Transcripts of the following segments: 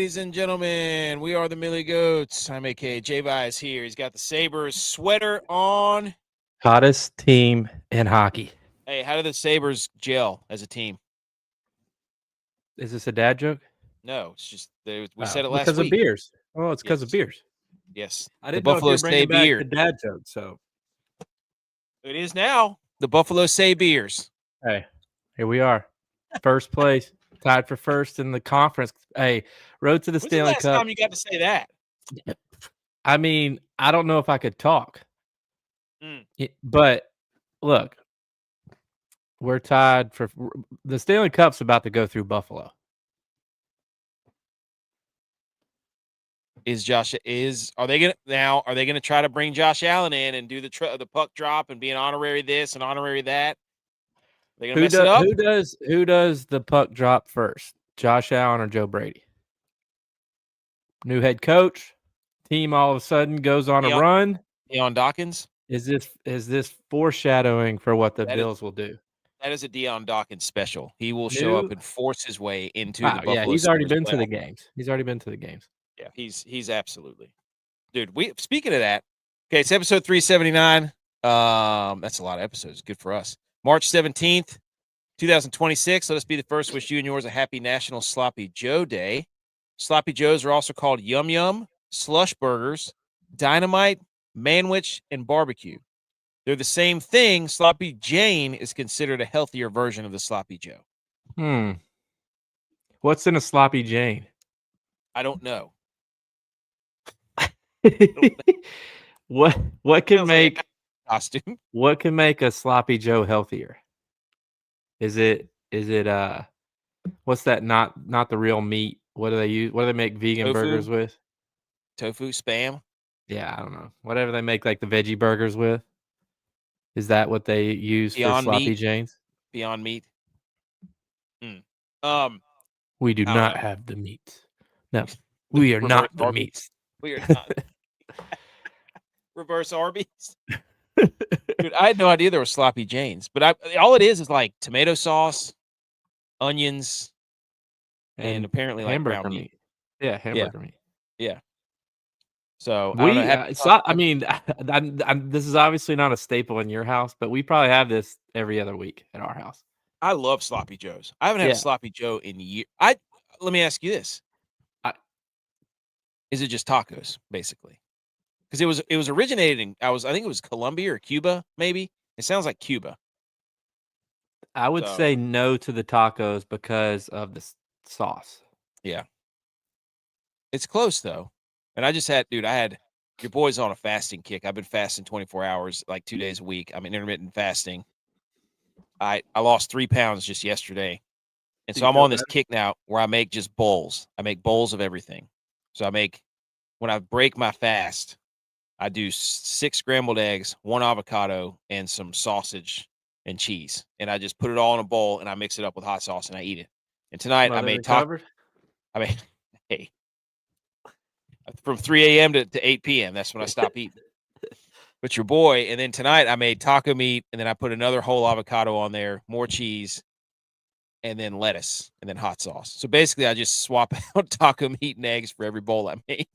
ladies and gentlemen. We are the Millie Goats. I'm A.K. G.U.Y.S here. He's got the Sabres sweater on. Hottest team in hockey. Hey, how do the Sabres gel as a team? Is this a dad joke? No, it's just we said it last because week. of beers. Oh, it's because Yes. of beers. Yes. I The didn't know if Buffalo you were bringing Say back beer. the dad joke. So It is now the Buffalo Say beers. hey, here we are, first place, tied for first in the conference. Hey, road to the When's the Stanley last Cup. time you got to say that? I mean, I don't know if I could talk, Mm. but look, we're tied for the Stanley Cup's about to go through Buffalo. Are they gonna try to bring Josh Allen in and do the puck drop and be an honorary this and honorary that? They gonna mess it up? Who does the puck drop first? Josh Allen or Joe Brady? New head coach, team all of a sudden goes on a run. Deion Dawkins? Is this foreshadowing for what the Bills will do? That is a Deion Dawkins special. He will show up and force his way into the Buffalo. Yeah, he's already been to the games. He's already been to the games. Yeah, he's absolutely, dude. Speaking of that, okay, it's episode 379. That's a lot of episodes. Good for us. March 17th, 2026. Let us be the first to wish you and yours a happy National Sloppy Joe Day. Sloppy Joes are also called Yum Yum, Slush Burgers, Dynamite, Manwich, and Barbecue. They're the same thing. Sloppy Jane is considered a healthier version of the Sloppy Joe. What's in a Sloppy Jane? I don't know. What can make costume? What can make a Sloppy Joe healthier? Is it what's that? Not the real meat. What do they use? What do they make vegan Tofu? burgers with? Tofu, spam. Yeah, I don't know. Whatever they make like the veggie burgers with. Is that what they use for Sloppy Janes? Beyond Meat. We do not have the meats. No, we are not the meats. We are not. Reverse Arby's. Dude, I had no idea there were Sloppy Janes, but all it is like tomato sauce, onions, and apparently like hamburger ground meat. Yeah, hamburger meat. Yeah. So I mean, this is obviously not a staple in your house, but we probably have this every other week at our house. I love Sloppy Joes. I haven't had a Sloppy Joe in years. Let me ask you this: is it just tacos, basically? Because it was originated in I think it was Colombia or Cuba, maybe. It sounds like Cuba. I would say no to the tacos because of the sauce. Yeah. It's close though. And I had your boy's on a fasting kick. I've been fasting 24 hours, like 2 days a week. I'm in intermittent fasting. I lost 3 pounds just yesterday. And so I'm on this kick now where I make just bowls. I make bowls of everything. So when I break my fast, I do 6 scrambled eggs, 1 avocado, and some sausage and cheese. And I just put it all in a bowl and I mix it up with hot sauce and I eat it. And tonight I made hey, from 3 a.m. to 8 p.m. That's when I stop eating. But your boy, and then tonight I made taco meat, and then I put another whole avocado on there, more cheese, and then lettuce, and then hot sauce. So basically, I just swap out taco meat and eggs for every bowl I make.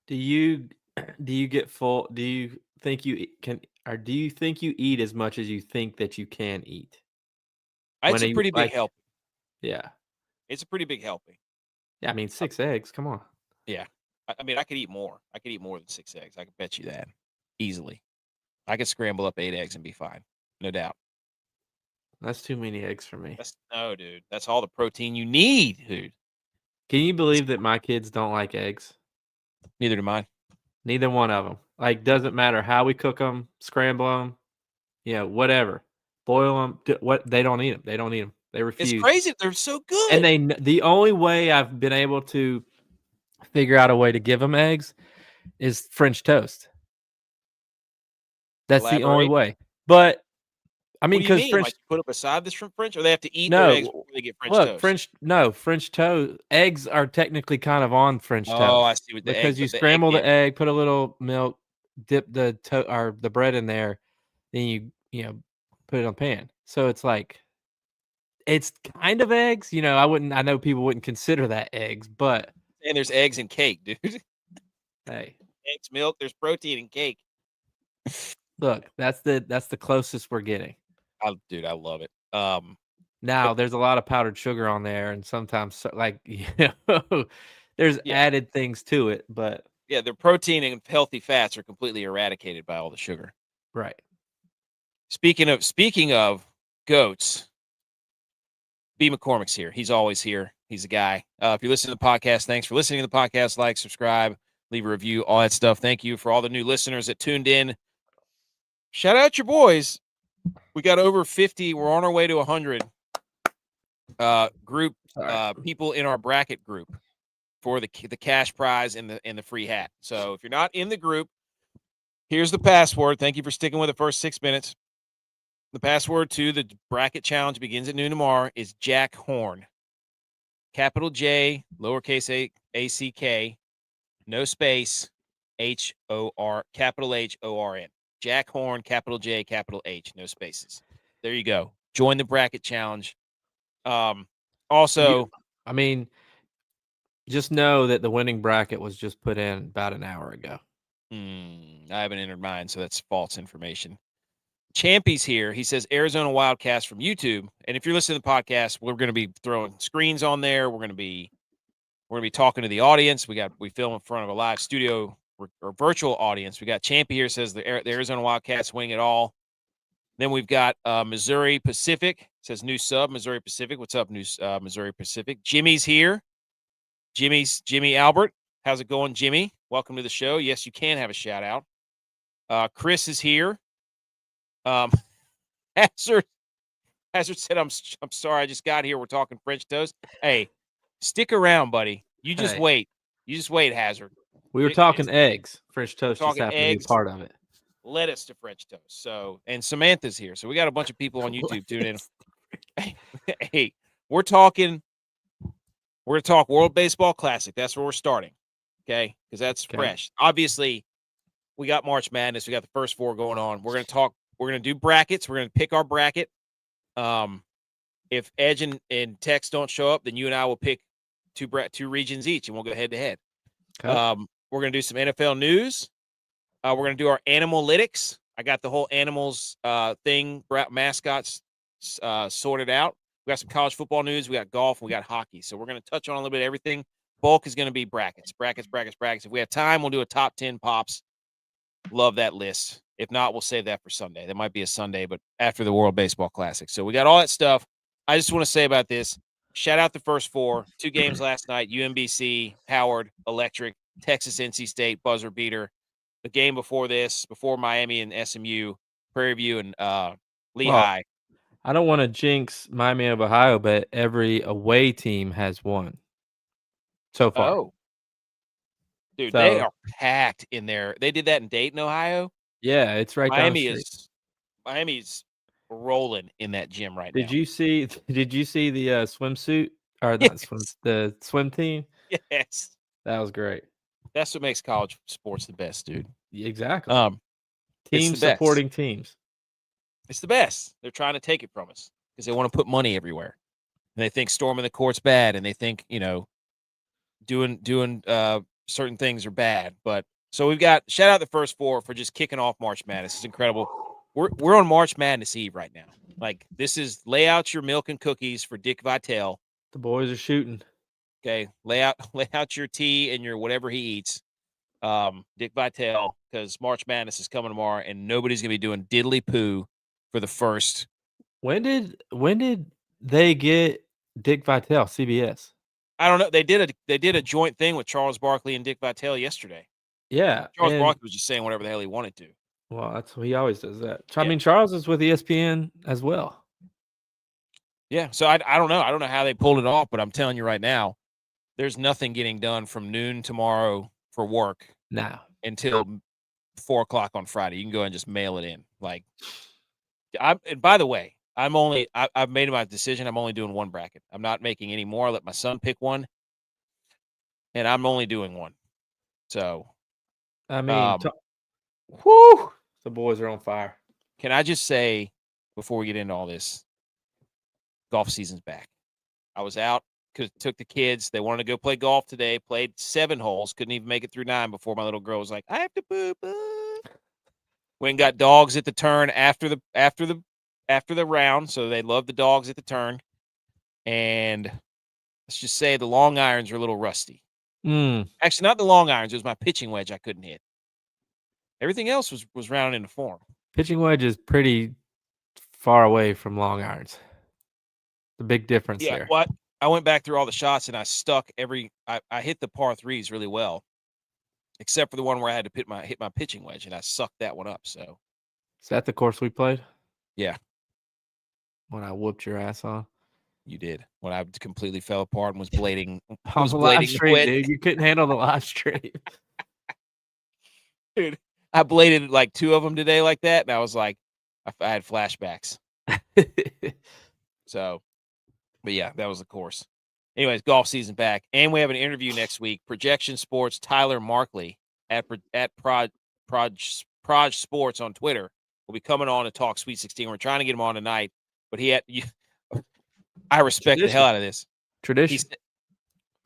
Do you get full? Do you think you can, or do you think you eat as much as you think that you can eat? It's a pretty big helping. Yeah, it's a pretty big helping. Yeah, I mean 6 eggs. Come on. Yeah, I mean I could eat more. I could eat more than 6 eggs. I could bet you that easily. I could scramble up 8 eggs and be fine, no doubt. That's too many eggs for me. No, dude. That's all the protein you need, dude. Can you believe that my kids don't like eggs? Neither do mine. Neither one of them. Like, doesn't matter how we cook them, scramble them, whatever. Boil them. They don't eat them. They don't eat them. They refuse. It's crazy. They're so good. And the only way I've been able to figure out a way to give them eggs is French toast. That's the only way. But I mean, because French, like put it beside this from French, or they have to eat their eggs before they get French toast. French toast. Eggs are technically kind of on French toast. Oh, I see. With the because you scramble the egg, put a little milk, dip the bread in there, then you put it on pan. So it's like, it's kind of eggs. I know people wouldn't consider that eggs, but And there's eggs and cake, dude. Hey, Eggs, milk. There's protein in cake. look, that's the closest we're getting. Dude, I love it. Now there's a lot of powdered sugar on there, and sometimes there's Yeah. added things to it, but Yeah, the protein and healthy fats are completely eradicated by all the sugar. right. Speaking of goats, B. McCormick's here. He's always here. He's a guy. If you're listening to the podcast, thanks for listening to the podcast. Like, subscribe, leave a review, all that stuff. Thank you for all the new listeners that tuned in. Shout out your boys. We got over 50. We're on our way to 100 group people in our bracket group for the cash prize and the free hat. So if you're not in the group, here's the password. Thank you for sticking with the first 6 minutes. The password to the bracket challenge begins at noon tomorrow is Jack Horn. Capital J, lowercase a-c-k, no space, H-O-R, capital H-O-R-N. Jack Horn, capital J, capital H, no spaces. There you go. Join the bracket challenge. Also, I mean, just know that the winning bracket was just put in about an hour ago. I haven't entered mine, so that's false information. Champy's here. He says Arizona Wildcast from YouTube. And if you're listening to the podcast, we're going to be throwing screens on there. We're going to be talking to the audience. We film in front of a live studio or virtual audience. We got Champy here, says the Arizona Wildcats wing it all. Then we've got Missouri Pacific, says new sub, Missouri Pacific. What's up, Missouri Pacific? Jimmy's here. Jimmy Albert. How's it going, Jimmy? Welcome to the show. Yes, you can have a shout out. Chris is here. Hazard said, I'm sorry, I just got here. We're talking French toast. Hey, stick around, buddy. You just wait. You just wait, Hazard. We were talking eggs. French toast just happened to be part of it. Lettuce to French toast. So, and Samantha's here. So we got a bunch of people on YouTube tuning in. Hey, we're going to talk World Baseball Classic. That's where we're starting. Okay? Because that's fresh. Obviously, we got March Madness. We got the first four going on. We're going to do brackets. We're going to pick our bracket. If Edge and Tex don't show up, then you and I will pick two regions each, and we'll go head to head. We're going to do some NFL news. We're going to do our Animal-itics. I got the whole animals thing, mascots sorted out. We got some college football news. We got golf. And we got hockey. So we're going to touch on a little bit of everything. Bulk is going to be brackets. If we have time, we'll do a top 10 pops. Love that list. If not, we'll save that for Sunday. That might be a Sunday, but after the World Baseball Classic. So we got all that stuff. I just want to say about this. Shout out the first four. 2 games last night. UMBC, Howard, Electric, Texas, NC State, buzzer beater. The game before this, before Miami and SMU, Prairie View and Lehigh. Well, I don't want to jinx Miami of Ohio, but every away team has won so far. Oh. Dude, they are packed in there. They did that in Dayton, Ohio. Yeah, it's right down the street. Miami's rolling in that gym right now. Did you see the swimsuit or the swim team? Yes. That was great. That's what makes college sports the best, dude. Exactly. Teams supporting teams. It's the best. They're trying to take it from us because they want to put money everywhere. And they think storming the court's bad, and they think, doing certain things are bad. But so we've got shout out the first four for just kicking off March Madness. It's incredible. We're on March Madness Eve right now. Like, this is lay out your milk and cookies for Dick Vitale. The boys are shooting. Okay, lay out your tea and your whatever he eats. Dick Vitale, because March Madness is coming tomorrow, and nobody's gonna be doing diddly poo for the first. When did they get Dick Vitale? CBS. I don't know. They did a joint thing with Charles Barkley and Dick Vitale yesterday. Yeah, Charles Barkley was just saying whatever the hell he wanted to. Well, he always does that. I mean, Charles is with ESPN as well. Yeah, so I don't know. I don't know how they pulled it off, but I'm telling you right now, there's nothing getting done from noon tomorrow for work until 4 o'clock on Friday. You can go ahead and just mail it in. Like, and by the way, I've made my decision. I'm only doing one bracket. I'm not making any more. I let my son pick one, and I'm only doing one. So, I mean, whoo, the boys are on fire. Can I just say, before we get into all this, golf season's back. I was out took the kids. They wanted to go play golf today. Played 7 holes. Couldn't even make it through 9 before my little girl was like, "I have to poop." Went and got dogs at the turn after the round. So they love the dogs at the turn. And let's just say the long irons are a little rusty. Actually, not the long irons. It was my pitching wedge I couldn't hit. Everything else was rounded into form. Pitching wedge is pretty far away from long irons. The big difference there. Well, I went back through all the shots and I stuck I hit the par 3s really well, except for the one where I had to hit my pitching wedge, and I sucked that one up. So, is that the course we played? Yeah. When I whooped your ass on. You did. When I completely fell apart and was blading. On the live stream, dude. You couldn't handle the live stream. Dude, I bladed like 2 of them today like that, and I was like, I had flashbacks. So, but yeah, that was the course. Anyways, golf season back, and we have an interview next week. Projection Sports, Tyler Markley at Proj Sports on Twitter will be coming on to talk Sweet 16. We're trying to get him on tonight, but I respect the hell out of this. Tradition.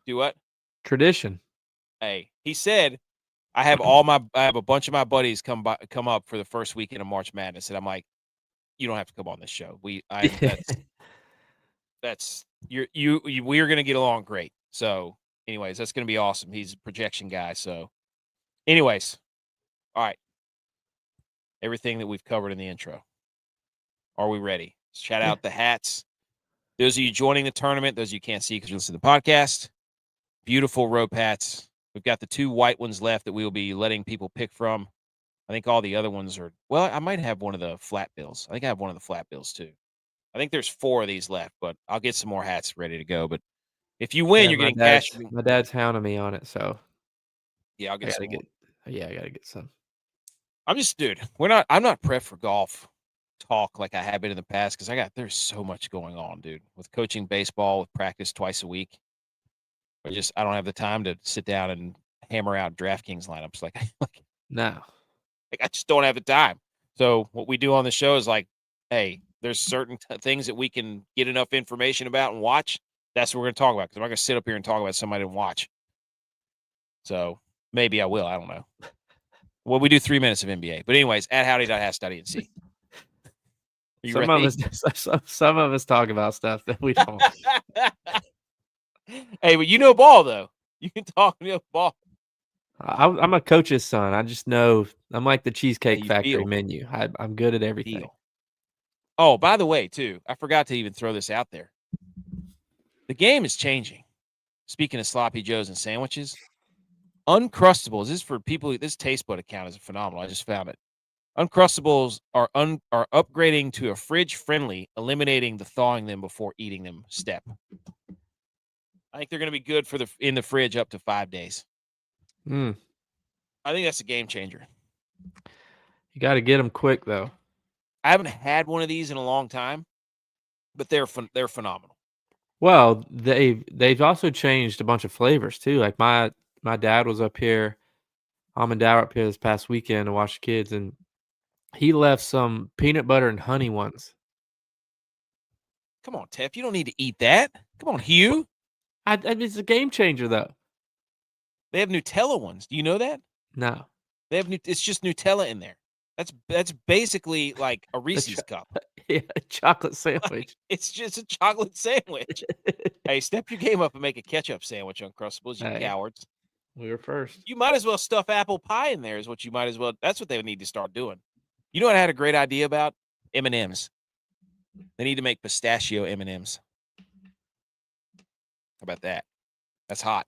Do what? Tradition. Hey, he said, I have a bunch of my buddies come up for the first weekend of March Madness, and I'm like, you don't have to come on this show. We are going to get along great. So, anyways, that's going to be awesome. He's a projection guy. So, anyways, all right. Everything that we've covered in the intro. Are we ready? Shout out the hats. Those of you joining the tournament, those of you can't see because you listen to the podcast. Beautiful rope hats. We've got the 2 white ones left that we will be letting people pick from. I think all the other ones are, well, I might have one of the flat bills. I think I have one of the flat bills too. I think there's 4 of these left, but I'll get some more hats ready to go. But if you win, you're getting cash. My dad's hounding me on it, so yeah, I'll get some. I gotta get some. I'm not prepped for golf talk like I have been in the past because there's so much going on, dude. With coaching baseball, with practice twice a week. I don't have the time to sit down and hammer out DraftKings lineups. No. I just don't have the time. So what we do on the show is like, hey, there's certain things that we can get enough information about and watch. That's what we're going to talk about, because I'm not going to sit up here and talk about somebody I didn't watch. So maybe I will. I don't know. Well, we do 3 minutes of NBA. But anyways, at howdy.has.enc. Some of us talk about stuff that we don't. Hey, but you know ball, though. You can talk ball. I'm a coach's son. I just know I'm like the Cheesecake Factory menu. I'm good at everything. Oh, by the way, too, I forgot to even throw this out there. The game is changing. Speaking of sloppy joes and sandwiches, Uncrustables. This is for people. This Taste Bud account is phenomenal. I just found it. Uncrustables are upgrading to a fridge-friendly, eliminating the thawing them before eating them step. I think they're going to be good for in the fridge up to 5 days. I think that's a game changer. You got to get them quick, though. I haven't had one of these in a long time, but they're phenomenal. Well, they've also changed a bunch of flavors too. Like my dad was up here, mom and dad were up here this past weekend to watch the kids, and he left some peanut butter and honey ones. Come on, Tef, you don't need to eat that. Come on, Hugh. It's a game changer, though. They have Nutella ones. Do you know that? No. They have it's just Nutella in there. That's basically like a Reese's cup. Yeah, a chocolate sandwich. It's just a chocolate sandwich. Hey, step your game up and make a ketchup sandwich on Uncrustables, you cowards. We were first. You might as well stuff apple pie in there is what you might as well. That's what they would need to start doing. You know what I had a great idea about? M&Ms. They need to make pistachio M&Ms. How about that? That's hot.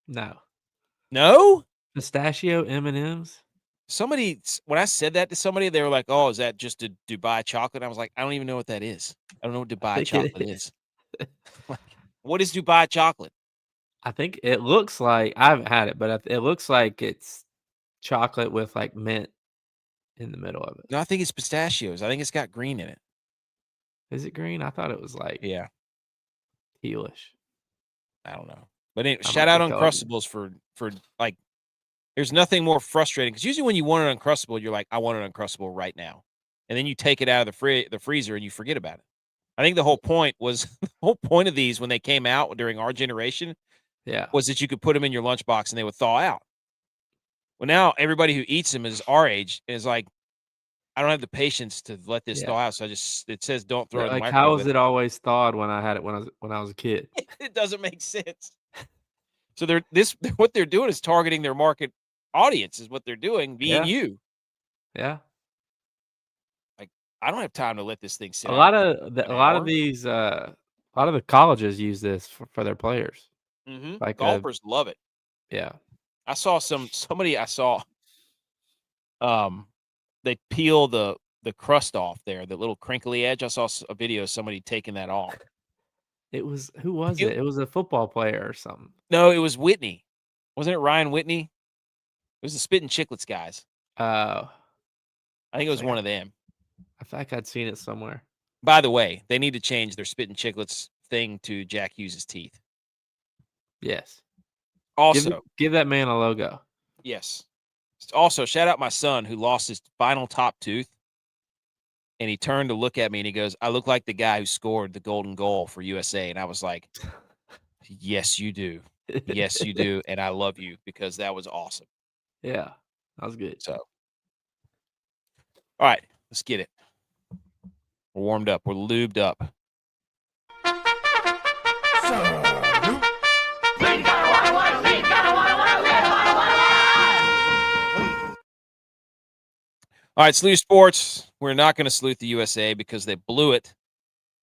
No. No? Pistachio M&Ms? Somebody, when I said that to somebody, they were like, oh, is that just a Dubai chocolate? I was like, I don't even know what that is. I don't know what Dubai chocolate is. What is Dubai chocolate? I think it looks like, I haven't had it, but it looks like it's chocolate with like mint in the middle of it. No, I think it's pistachios. I think it's got green in it. Is it green? I thought it was like tealish. I don't know. But anyway, shout out Uncrustables for like, there's nothing more frustrating, because usually when you want an Uncrustable, you're like, I want an Uncrustable right now. And then you take it out of the freezer and you forget about it. I think the whole point of these when they came out during our generation was that you could put them in your lunchbox and they would thaw out. Well, now everybody who eats them is our age and is like, I don't have the patience to let this thaw out. So it says don't throw it in the Like, microwave. how is it always thawed when I had it when I was a kid? It doesn't make sense. So what they're doing is targeting their market audience is what they're doing, being you. Yeah. Like, I don't have time to let this thing sit A out lot of these a lot of the colleges use this for their players. Like golfers love it. Yeah. I saw somebody they peel the crust off there, the little crinkly edge. I saw a video of somebody taking that off. Who was it? It was a football player or something. No, it was Whitney. Wasn't it Ryan Whitney? It was the Spittin' Chicklets guys. I think it was one of them. I think I'd seen it somewhere. By the way, they need to change their Spittin' Chicklets thing to Jack Hughes' teeth. Yes. Also, give that man a logo. Yes. Also, shout out my son who lost his final top tooth. And he turned to look at me and he goes, I look like the guy who scored the golden goal for USA. And I was like, yes, you do. Yes, you do. And I love you because that was awesome. Yeah, that was good. So, all right, let's get it. We're warmed up. We're lubed up. All right, Salute Sports. We're not going to salute the USA because they blew it.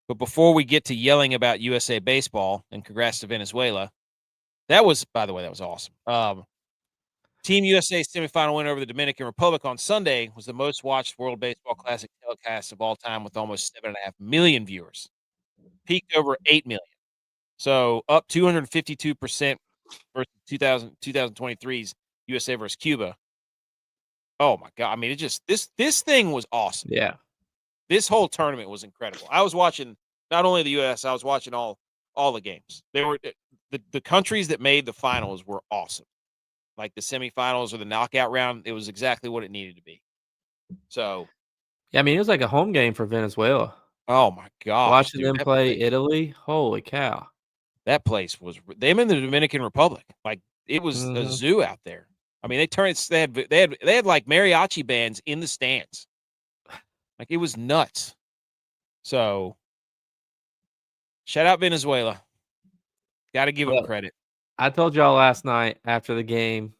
But before we get to yelling about USA baseball, and congrats to Venezuela, by the way, that was awesome. Team USA semifinal win over the Dominican Republic on Sunday was the most watched World Baseball Classic telecast of all time with almost 7.5 million viewers. Peaked over 8 million. So up 252% versus 2023's USA versus Cuba. Oh my God. I mean, this thing was awesome. Yeah. This whole tournament was incredible. I was watching not only the US, I was watching all the games. They were the countries that made the finals were awesome. Like the semifinals or the knockout round, it was exactly what it needed to be. So, yeah, I mean, it was like a home game for Venezuela. Oh my gosh. Watching them play Italy, holy cow. That place was them in the Dominican Republic. Like it was a zoo out there. I mean, they had like mariachi bands in the stands. Like it was nuts. So shout out Venezuela. Got to give them credit. I told y'all last night after the game.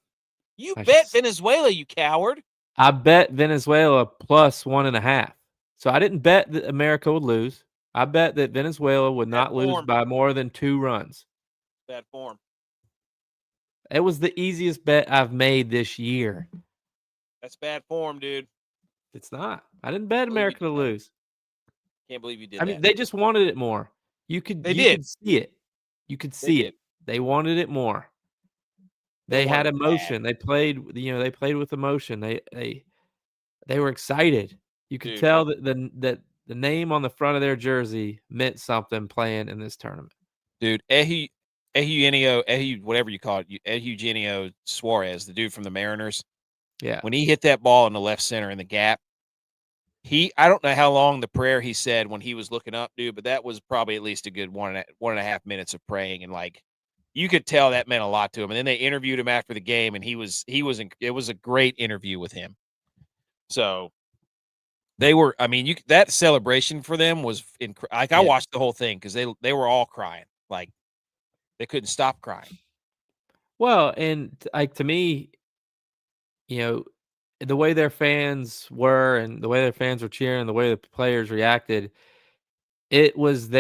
You bet Venezuela, you coward. I bet Venezuela plus 1.5. So I didn't bet that America would lose. I bet that Venezuela would not lose by more than 2 runs. Bad form. It was the easiest bet I've made this year. That's bad form, dude. It's not. I didn't bet America to lose. Can't believe you did that. I mean, they just wanted it more. You could see it. You could see it. They wanted it more. They had emotion. They played, they played with emotion. They were excited. You could tell that the name on the front of their jersey meant something playing in this tournament. Dude, whatever you call it, Eugenio Suarez, the dude from the Mariners. Yeah. When he hit that ball in the left center in the gap, I don't know how long the prayer he said when he was looking up, dude, but that was probably at least a good 1.5 minutes of praying. And like, you could tell that meant a lot to him. And then they interviewed him after the game and it was a great interview with him. So that celebration for them was I watched the whole thing because they were all crying. Like they couldn't stop crying. Well, and like to me, the way their fans were and the way their fans were cheering, the way the players reacted, it was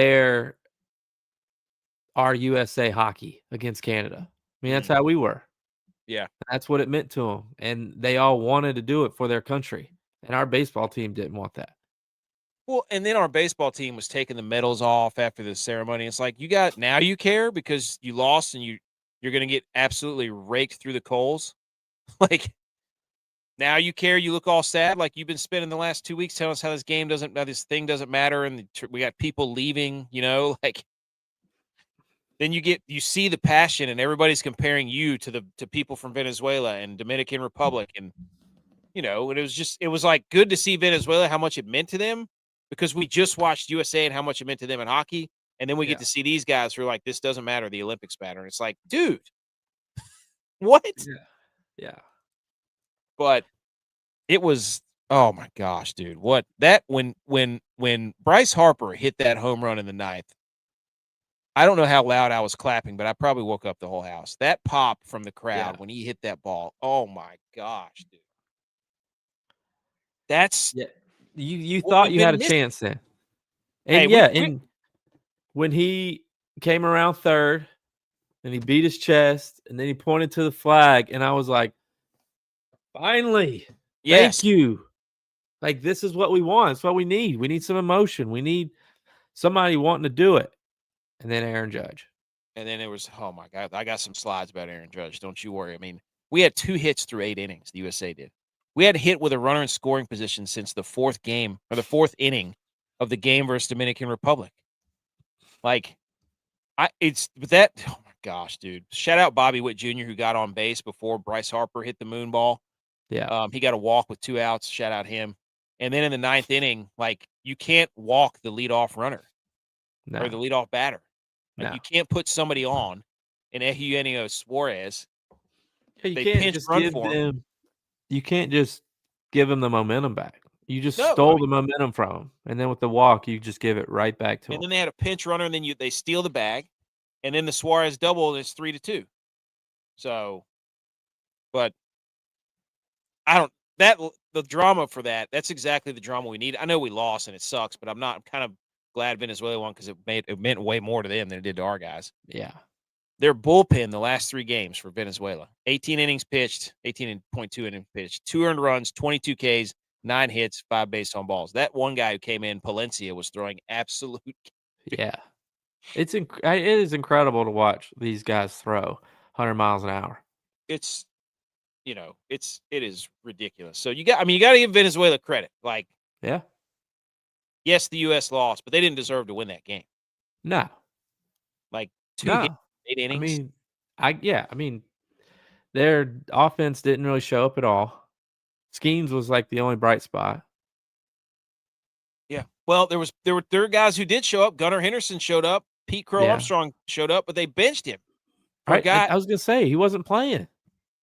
our USA hockey against Canada. I mean, that's how we were. Yeah. That's what it meant to them. And they all wanted to do it for their country. And our baseball team didn't want that. Well, and then our baseball team was taking the medals off after the ceremony. It's like, now you care because you lost and you're going to get absolutely raked through the coals. Like, now you care, you look all sad, like you've been spending the last 2 weeks telling us how this thing doesn't matter, and we got people leaving, like. Then you see the passion, and everybody's comparing you to people from Venezuela and Dominican Republic, and and it was like good to see Venezuela how much it meant to them, because we just watched USA and how much it meant to them in hockey. And then we get to see these guys who are like, this doesn't matter, the Olympics matter. And it's like, dude, what? Yeah. But it was, oh my gosh, dude. What that when Bryce Harper hit that home run in the ninth, I don't know how loud I was clapping, but I probably woke up the whole house. That pop from the crowd when he hit that ball. Oh my gosh, dude. That's You what thought we've you been had a missing. chance then. Hey, And and when he came around third and he beat his chest and then he pointed to the flag and I was like, finally, thank you. Like, this is what we want. It's what we need. We need some emotion. We need somebody wanting to do it. And then Aaron Judge. And then it was, oh my God, I got some slides about Aaron Judge. Don't you worry. I mean, we had 2 hits through 8 innings. The USA did. We had hit with a runner in scoring position since the 4th game or the 4th inning of the game versus Dominican Republic. Like, oh my gosh, dude. Shout out Bobby Witt Jr., who got on base before Bryce Harper hit the moon ball. Yeah. He got a walk with 2 outs. Shout out him. And then in the 9th inning, like, you can't walk the leadoff runner or the leadoff batter. Like, you can't put somebody on in Eugenio Suarez. Yeah, you They can't pinch just run give for him. them. You can't just give them the momentum back. You just No, stole the momentum from them, and then with the walk, you just give it right back to them. And then they had a pinch runner, and then they steal the bag, and then the Suarez double is 3-2. So, but the drama for that's exactly the drama we need. I know we lost and it sucks, but I'm kind of glad Venezuela won because it meant way more to them than it did to our guys. Yeah. Their bullpen the last 3 games for Venezuela, 18 innings pitched, 18.2 innings pitched, 2 earned runs, 22 Ks, 9 hits, 5 base on balls. That one guy who came in, Palencia, was throwing absolute. Yeah. It is incredible to watch these guys throw 100 miles an hour. It's, it is ridiculous. So you got to give Venezuela credit. Like, yeah. Yes, the U.S. lost, but they didn't deserve to win that game. No. Like 2 hits, 8 innings. I mean, their offense didn't really show up at all. Skeens was like the only bright spot. Yeah. Well, there were guys who did show up. Gunnar Henderson showed up. Pete Crow Armstrong showed up, but they benched him. Right. I was gonna say he wasn't playing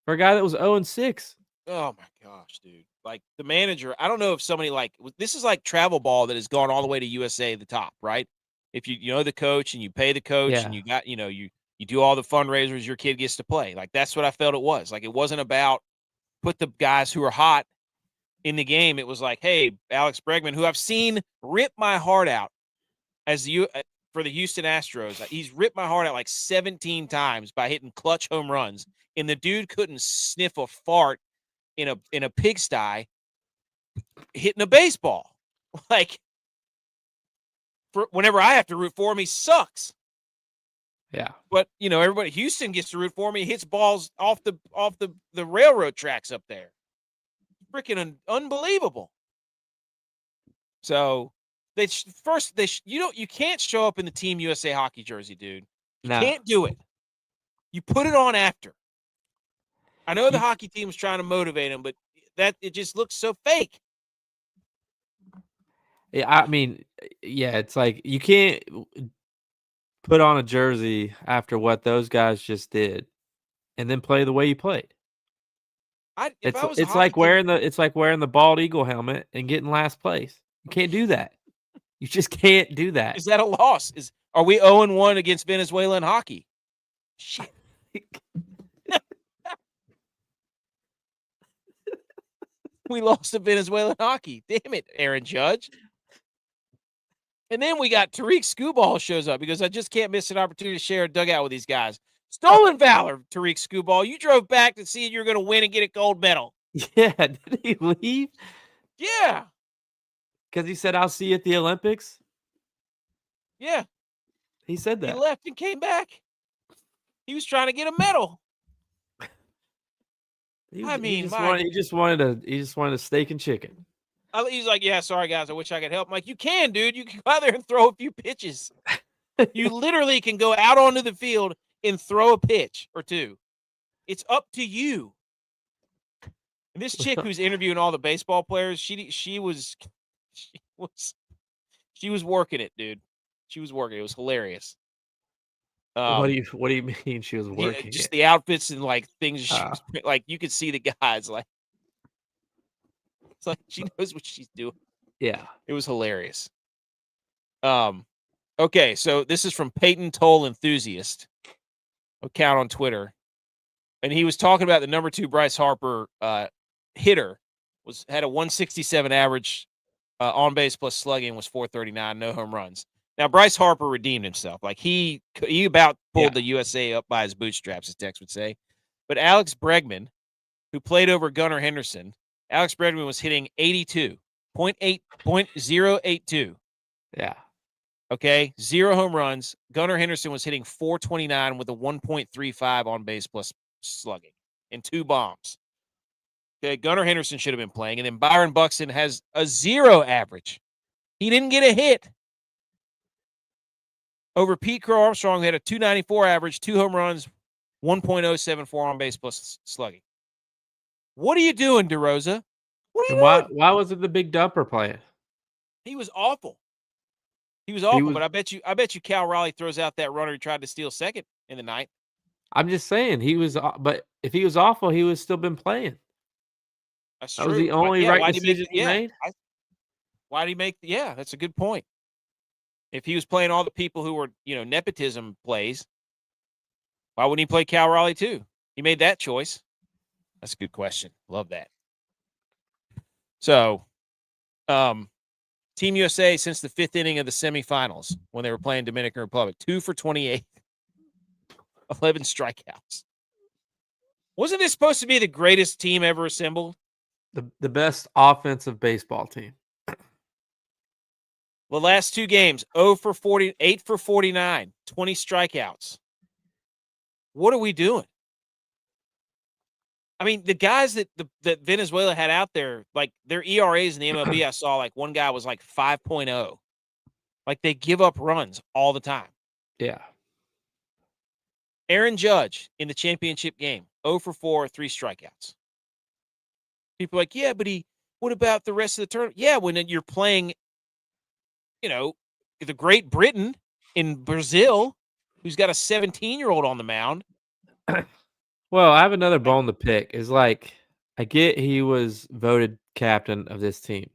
for a guy that was 0-6. Oh my gosh, dude! Like the manager, I don't know if somebody this is like travel ball that has gone all the way to USA the top, right? If you know the coach and you pay the coach and you got you do all the fundraisers, your kid gets to play. Like that's what I felt it was. Like it wasn't about put the guys who are hot in the game. It was like, hey, Alex Bregman, who I've seen rip my heart out for the Houston Astros. He's ripped my heart out like 17 times by hitting clutch home runs, and the dude couldn't sniff a fart in a pigsty hitting a baseball. Like, whenever I have to root for him, he sucks. Yeah. But everybody, Houston gets to root for him. He hits balls off the railroad tracks up there. Freaking unbelievable. So you can't show up in the Team USA hockey jersey, dude. You can't do it. You put it on after. I know the hockey team was trying to motivate him, but it just looks so fake. Yeah, I mean, it's like you can't put on a jersey after what those guys just did, and then play the way you played. It's like wearing the bald eagle helmet and getting last place. You can't do that. You just can't do that. Is that a loss? Are we 0-1 against Venezuela in hockey? Shit. We lost to Venezuela in hockey. Damn it, Aaron Judge. And then we got Tariq Skubal shows up because I just can't miss an opportunity to share a dugout with these guys. Stolen valor, Tariq Skubal. You drove back to see you're going to win and get a gold medal. Yeah, did he leave? Yeah. Because he said, I'll see you at the Olympics? Yeah. He said that. He left and came back. He was trying to get a medal. He just wanted a steak and chicken. He's like, yeah, sorry, guys. I wish I could help. I'm like, you can, dude. You can go out there and throw a few pitches. You literally can go out onto the field and throw a pitch or two. It's up to you. And this chick who's interviewing all the baseball players, she was She was working it, dude. She was working. It was hilarious. What do you mean she was working Just it? the outfits and like things she was like. You could see the guys like. It's like she knows what she's doing. Yeah. It was hilarious. Okay, so this is from Peyton Toll Enthusiast account on Twitter, and he was talking about the number 2 Bryce Harper hitter had a 167 average on base plus slugging, was 439, no home runs. Now Bryce Harper redeemed himself. Like he about pulled the USA up by his bootstraps, as Tex would say. But Alex Bregman, who played over Gunnar Henderson, Alex Bregman was hitting 82.082. Yeah. Okay, 0 home runs. Gunnar Henderson was hitting 429 with a 1.35 on base plus slugging and 2 bombs. Okay, Gunnar Henderson should have been playing. And then Byron Buxton has a 0 average. He didn't get a hit. Over Pete Crow Armstrong, who had a 294 average, 2 home runs, 1.074 on base plus slugging. What are you doing, DeRosa? What are you doing? Why was it the big dumper playing? He was awful. But I bet you Cal Raleigh throws out that runner who tried to steal second in the ninth. I'm just saying but if he was awful, he would still been playing. That's That true. was the only right decision he made. Why did he make? Yeah, that's a good point. If he was playing all the people who were, nepotism plays, why wouldn't he play Cal Raleigh too? He made that choice. That's a good question. Love that. So, Team USA since the 5th inning of the semifinals when they were playing Dominican Republic, 2 for 28, 11 strikeouts. Wasn't this supposed to be the greatest team ever assembled? The best offensive baseball team. The last 2 games, 0 for 40, 8 for 49, 20 strikeouts. What are we doing? I mean, the guys that Venezuela had out there, like their ERAs in the MLB, I saw like one guy was like 5.0. Like they give up runs all the time. Yeah. Aaron Judge in the championship game, 0 for 4, 3 strikeouts. People are like, yeah, but what about the rest of the tournament? Yeah, when you're playing, the Great Britain in Brazil, who's got a 17-year-old on the mound. Well, I have another bone to pick. Is like, I get he was voted captain of this team,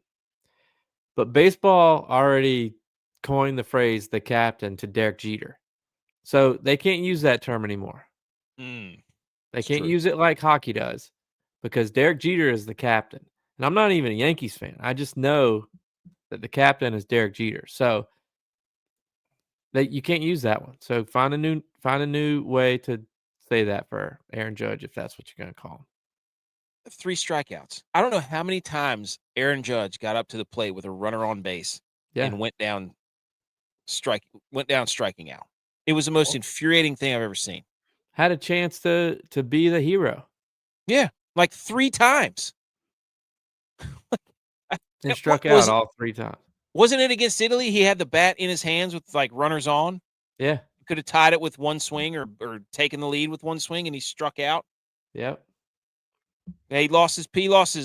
but baseball already coined the phrase "the captain" to Derek Jeter, so they can't use that term anymore. They can't use it like hockey does, because Derek Jeter is the captain, and I'm not even a Yankees fan. I just know that the captain is Derek Jeter, so that you can't use that one. So find a new way to say that for Aaron Judge, if that's what you're going to call him. 3 strikeouts. I don't know how many times Aaron Judge got up to the plate with a runner on base and went down striking out. It was the most infuriating thing I've ever seen. Had a chance to be the hero. Yeah, like 3 times. And struck out all 3 times. Wasn't it against Italy? He had the bat in his hands with like runners on. Yeah. Could have tied it with one swing or taken the lead with one swing, and he struck out. Yep. He lost his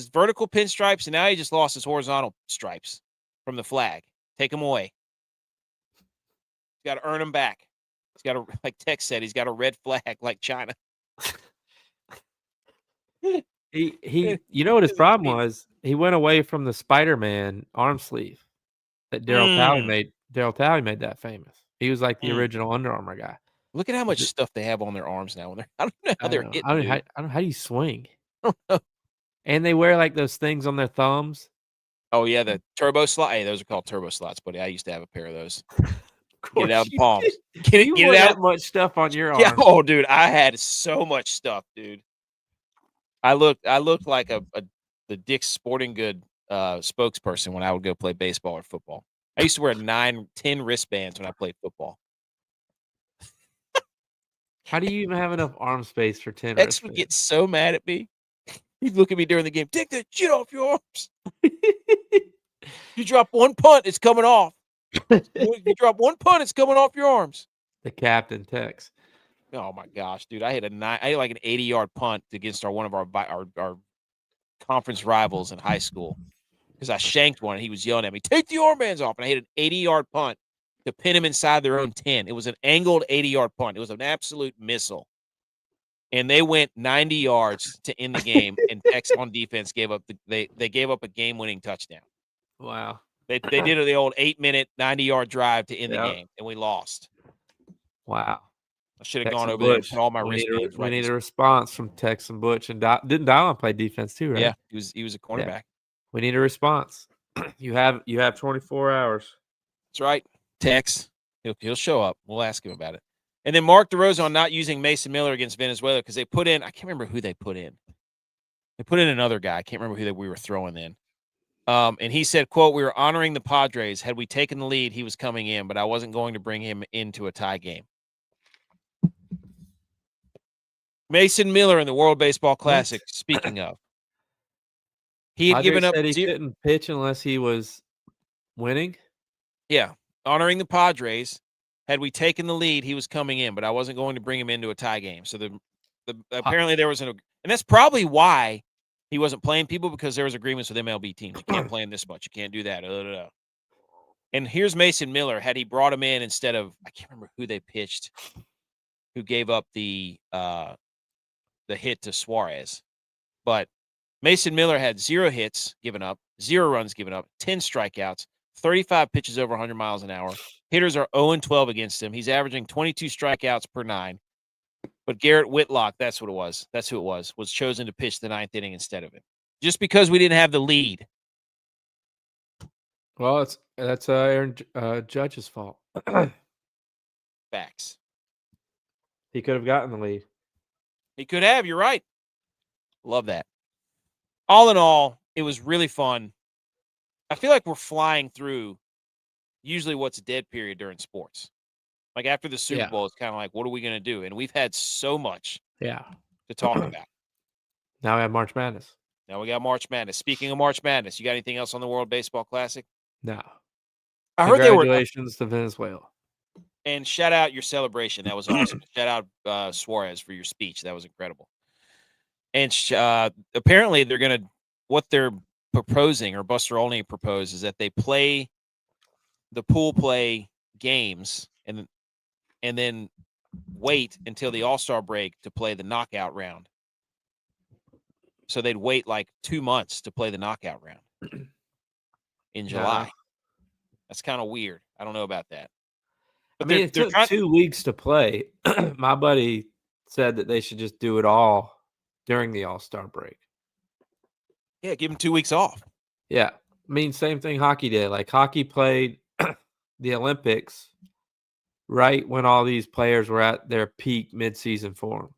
vertical pinstripes, and now he just lost his horizontal stripes from the flag. Take them away. He's got to earn them back. He's got to, like Tex said, he's got a red flag like China. He you know what his problem was? He went away from the Spider-Man arm sleeve that Daryl Talley made. Daryl Talley made that famous. He was like the original Under Armour guy. Look at how much stuff they have on their arms now. I don't know how they're hitting. I don't know how do you swing. And they wear like those things on their thumbs. Oh yeah, the turbo slot. Hey, those are called turbo slots, buddy. I used to have a pair of those. Get it out of the palms. Get it out. That much stuff on your arm. Yeah. Oh, dude, I had so much stuff, dude. I looked like the Dick's Sporting Good spokesperson when I would go play baseball or football. I used to wear 9, 10 wristbands when I played football. How do you even have enough arm space for 10 X would get so mad at me. He'd look at me during the game. Take that shit off your arms. You drop one punt, it's coming off. You drop one punt, it's coming off your arms. The captain Tex. Oh my gosh, dude! I had like an 80-yard punt against one of our conference rivals in high school. because I shanked one and he was yelling at me, "Take the armbands off!" And I hit an 80-yard punt to pin him inside their own 10. It was an angled 80-yard punt. It was an absolute missile. And they went 90 yards to end the game, and Tex on defense gave up they gave up a game-winning touchdown. Wow. They did the old 8-minute, 90-yard drive to end the Yep. game, and we lost. Wow. I should have Tex gone and over there and Butch. put all my We wristbands right. need a response from Tex and Butch. And didn't Dylon play defense too, right? Yeah, he was a cornerback. We need a response. You have 24 hours. That's right. Tex, he'll show up. We'll ask him about it. And then Mark DeRosa on not using Mason Miller against Venezuela because they put in, I can't remember who they put in. They put in another guy. I can't remember who we were throwing in. And he said, quote, "We were honoring the Padres. Had we taken the lead, he was coming in, but I wasn't going to bring him into a tie game." Mason Miller in the World Baseball Classic, speaking of. He had given up. Said he couldn't pitch unless he was winning? Yeah. Honoring the Padres. Had we taken the lead, he was coming in, but I wasn't going to bring him into a tie game. So apparently there was and that's probably why he wasn't playing people, because there was agreements with MLB teams. You can't play him this much. You can't do that. And here's Mason Miller. Had he brought him in instead of, I can't remember who they pitched, who gave up the hit to Suarez, but Mason Miller had 0 hits given up, 0 runs given up, 10 strikeouts, 35 pitches over 100 miles an hour. Hitters are 0-12 against him. He's averaging 22 strikeouts per 9. But Garrett Whitlock, that's what it was. That's who it was chosen to pitch the 9th inning instead of him. Just because we didn't have the lead. Well, that's Aaron Judge's fault. Facts. He could have gotten the lead. He could have. You're right. Love that. All in all, it was really fun. I feel like we're flying through usually what's a dead period during sports. Like after the Super Bowl, it's kind of like, what are we going to do? And we've had so much to talk about. Now we have March Madness. Now we got March Madness. Speaking of March Madness, you got anything else on the World Baseball Classic? No. I heard they were. Congratulations to Venezuela. And shout out your celebration. That was awesome. Shout out Suarez for your speech. That was incredible. And apparently what they're proposing, or Buster Olney proposed, is that they play the pool play games and then wait until the All-Star break to play the knockout round. So they'd wait like 2 months to play the knockout round in July. Nah. That's kind of weird. I don't know about that. But it took 2 weeks to play. My buddy said that they should just do it all during the All-Star break. Yeah, give them 2 weeks off. Yeah. Same thing hockey did. Like hockey played the Olympics right when all these players were at their peak midseason form.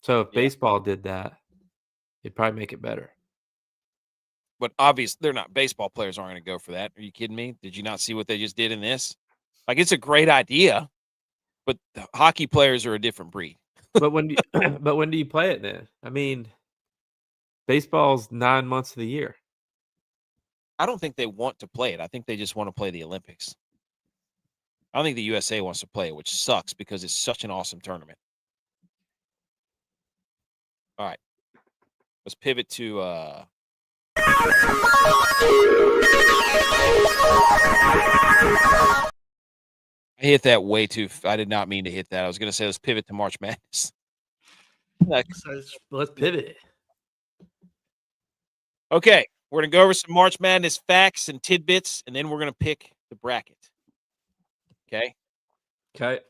So if baseball did that, it'd probably make it better. But obviously, they're not. Baseball players aren't going to go for that. Are you kidding me? Did you not see what they just did in this? Like, it's a great idea, but hockey players are a different breed. But when do you play it then? Baseball's 9 months of the year. I don't think they want to play it. I think they just want to play the Olympics. I don't think the USA wants to play it, which sucks because it's such an awesome tournament. All right. Let's pivot to I hit that way too. I did not mean to hit that. I was going to say let's pivot to March Madness. Let's pivot. Okay, we're going to go over some March Madness facts and tidbits, and then we're going to pick the bracket. Okay. Do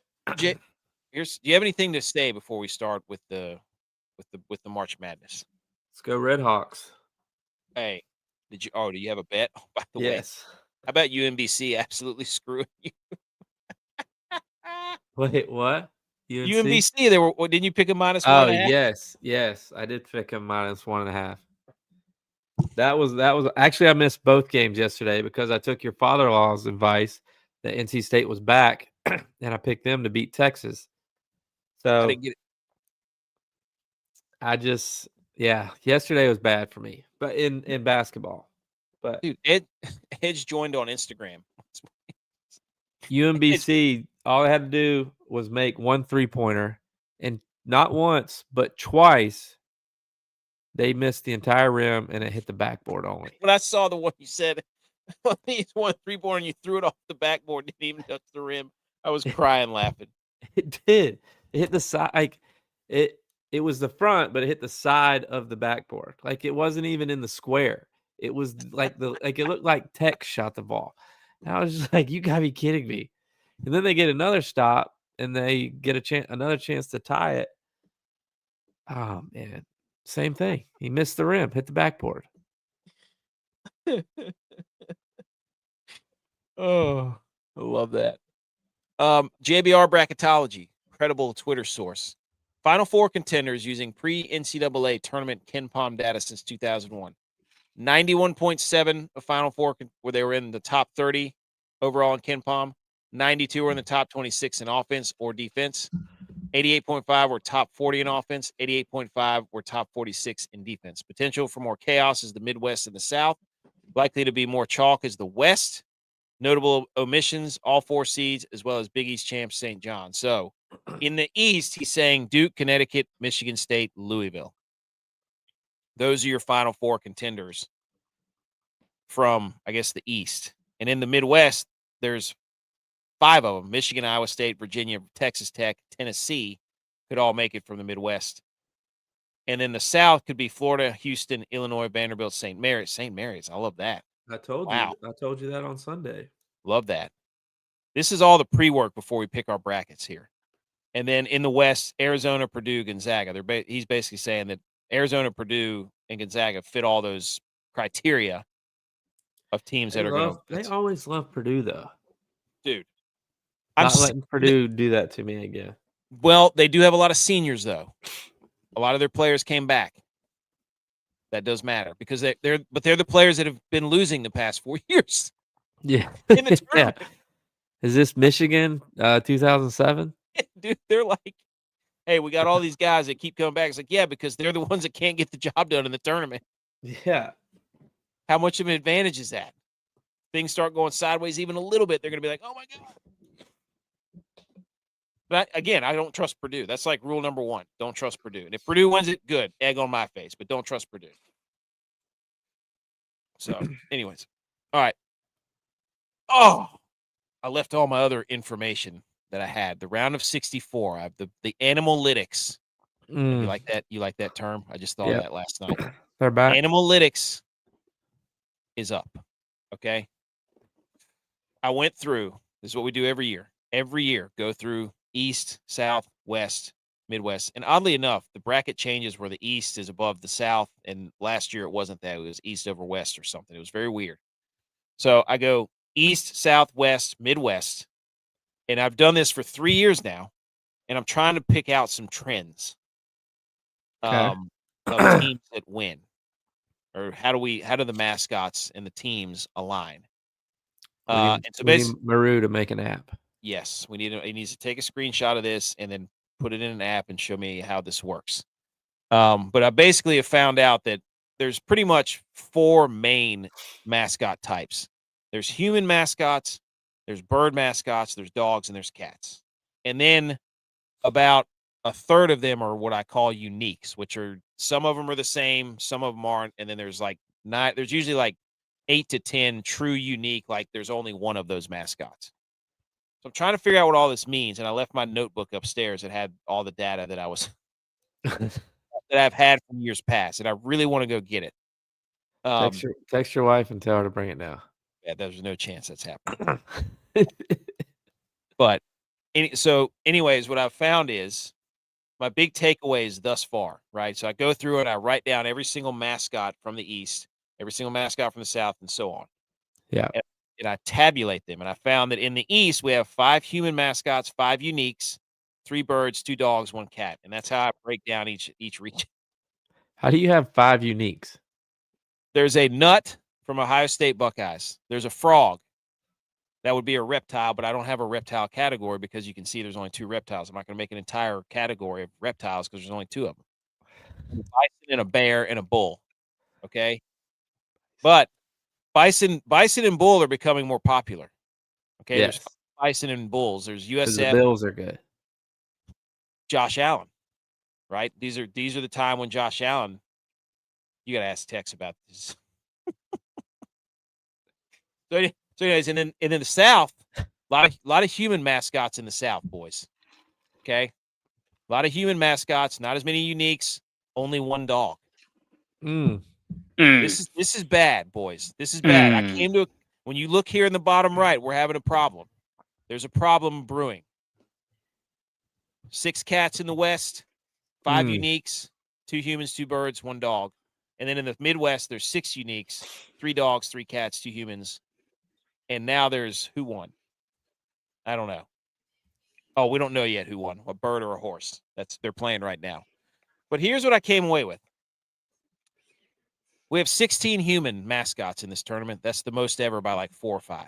you have anything to say before we start with the March Madness? Let's go Red Hawks. Hey, do you have a bet? Oh, by the way, yes. How about UMBC absolutely screwing you? Wait, what? UMBC, didn't you pick a -1.5? Oh, yes. I did pick a -1.5. That was actually, I missed both games yesterday because I took your father-in-law's advice that NC State was back, and I picked them to beat Texas. So I didn't get it. Yesterday was bad for me, but in basketball. But dude, Edge joined on Instagram. UMBC, all I had to do was make 1 3-pointer, and not once but twice They missed the entire rim, and it hit the backboard only. When I saw the one you said, he's won 3-pointer and you threw it off the backboard, didn't even touch the rim, I was crying laughing. It did. It hit the side. Like it was the front, but it hit the side of the backboard. Like it wasn't even in the square. It was like it looked like Tech shot the ball. And I was just like, you gotta be kidding me. And then they get another stop and they get another chance to tie it. Oh man. Same thing. He missed the rim, hit the backboard. Oh, I love that. JBR Bracketology, credible Twitter source. Final four contenders using pre-NCAA tournament KenPom data since 2001. 91.7 of Final Four where they were in the top 30 overall in KenPom. 92 were in the top 26 in offense or defense. 88.5 were top 40 in offense. 88.5 were top 46 in defense. Potential for more chaos is the Midwest and the South. Likely to be more chalk is the West. Notable omissions, all four seeds, as well as Big East champs St. John. So in the East, he's saying Duke, Connecticut, Michigan State, Louisville. Those are your Final Four contenders from, I guess, the East. And in the Midwest, there's 5 of them. Michigan, Iowa State, Virginia, Texas Tech, Tennessee could all make it from the Midwest. And then the South could be Florida, Houston, Illinois, Vanderbilt, St. Mary's. St. Mary's, I love that. I told you that on Sunday. Love that. This is all the pre-work before we pick our brackets here. And then in the West, Arizona, Purdue, Gonzaga. He's basically saying that Arizona, Purdue, and Gonzaga fit all those criteria of teams that are going to. They always love Purdue, though. Dude, I'm not letting Purdue do that to me again. Well, they do have a lot of seniors, though. A lot of their players came back. That does matter because they're the players that have been losing the past 4 years. Yeah. In the tournament. Yeah. Is this Michigan 2007? Dude, they're like, hey, we got all these guys that keep coming back. It's like, yeah, because they're the ones that can't get the job done in the tournament. Yeah. How much of an advantage is that? Things start going sideways even a little bit, they're going to be like, oh, my God. But I don't trust Purdue. That's like rule number 1. Don't trust Purdue. And if Purdue wins it, good. Egg on my face. But don't trust Purdue. So, anyways. All right. Oh, I left all my other information that I had. The round of 64. I have the Animal-itics. You like that? You like that term? I just thought of that last night. They're back. Animal-itics is up. Okay. I went through. This is what we do every year. Every year, go through East, South, West, Midwest. And oddly enough, the bracket changes where the East is above the South. And last year it wasn't that. It was East over West or something. It was very weird. So I go East, South, West, Midwest. And I've done this for 3 years now. And I'm trying to pick out some trends of teams that win. Or how do the mascots and the teams align? And so we need Maru to make an app. Yes, he needs to take a screenshot of this and then put it in an app and show me how this works. But I basically have found out that there's pretty much 4 main mascot types. There's human mascots, there's bird mascots, there's dogs, and there's cats. And then about a third of them are what I call uniques, which are some of them are the same, some of them aren't, and then there's there's usually like 8 to 10 true unique, like there's only one of those mascots. So I'm trying to figure out what all this means, and I left my notebook upstairs that had all the data that I was that I've had from years past, and I really want to go get it. Text your wife and tell her to bring it now. Yeah, there's no chance that's happening. But anyways, what I've found is my big takeaways thus far, right? So I go through and I write down every single mascot from the East, every single mascot from the South, and so on. Yeah. And I tabulate them. And I found that in the East, we have 5 human mascots, 5 uniques, 3 birds, 2 dogs, 1 cat. And that's how I break down each region. How do you have 5 uniques? There's a nut from Ohio State Buckeyes. There's a frog. That would be a reptile, but I don't have a reptile category because you can see there's only 2 reptiles. I'm not going to make an entire category of reptiles because there's only 2 of them. A bison and a bear and a bull. Okay? But bison and bull are becoming more popular. Okay? Yes. There's bison and bulls. There's USF. The Bills are good. Josh Allen, right? These are the time when Josh Allen You got to ask Tex about this. So anyways, and then the South, a lot of human mascots in the South, boys. Okay, a lot of human mascots, not as many uniques, only one dog. This is bad, boys. This is bad. I came to when you look here in the bottom right, we're having a problem. There's a problem brewing. 6 cats in the West, 5 uniques, 2 humans, 2 birds, 1 dog. And then in the Midwest, there's 6 uniques, 3 dogs, 3 cats, 2 humans. And now there's who won? I don't know. Oh, we don't know yet who won, a bird or a horse. They're playing right now. But here's what I came away with. We have 16 human mascots in this tournament. That's the most ever by like 4 or 5.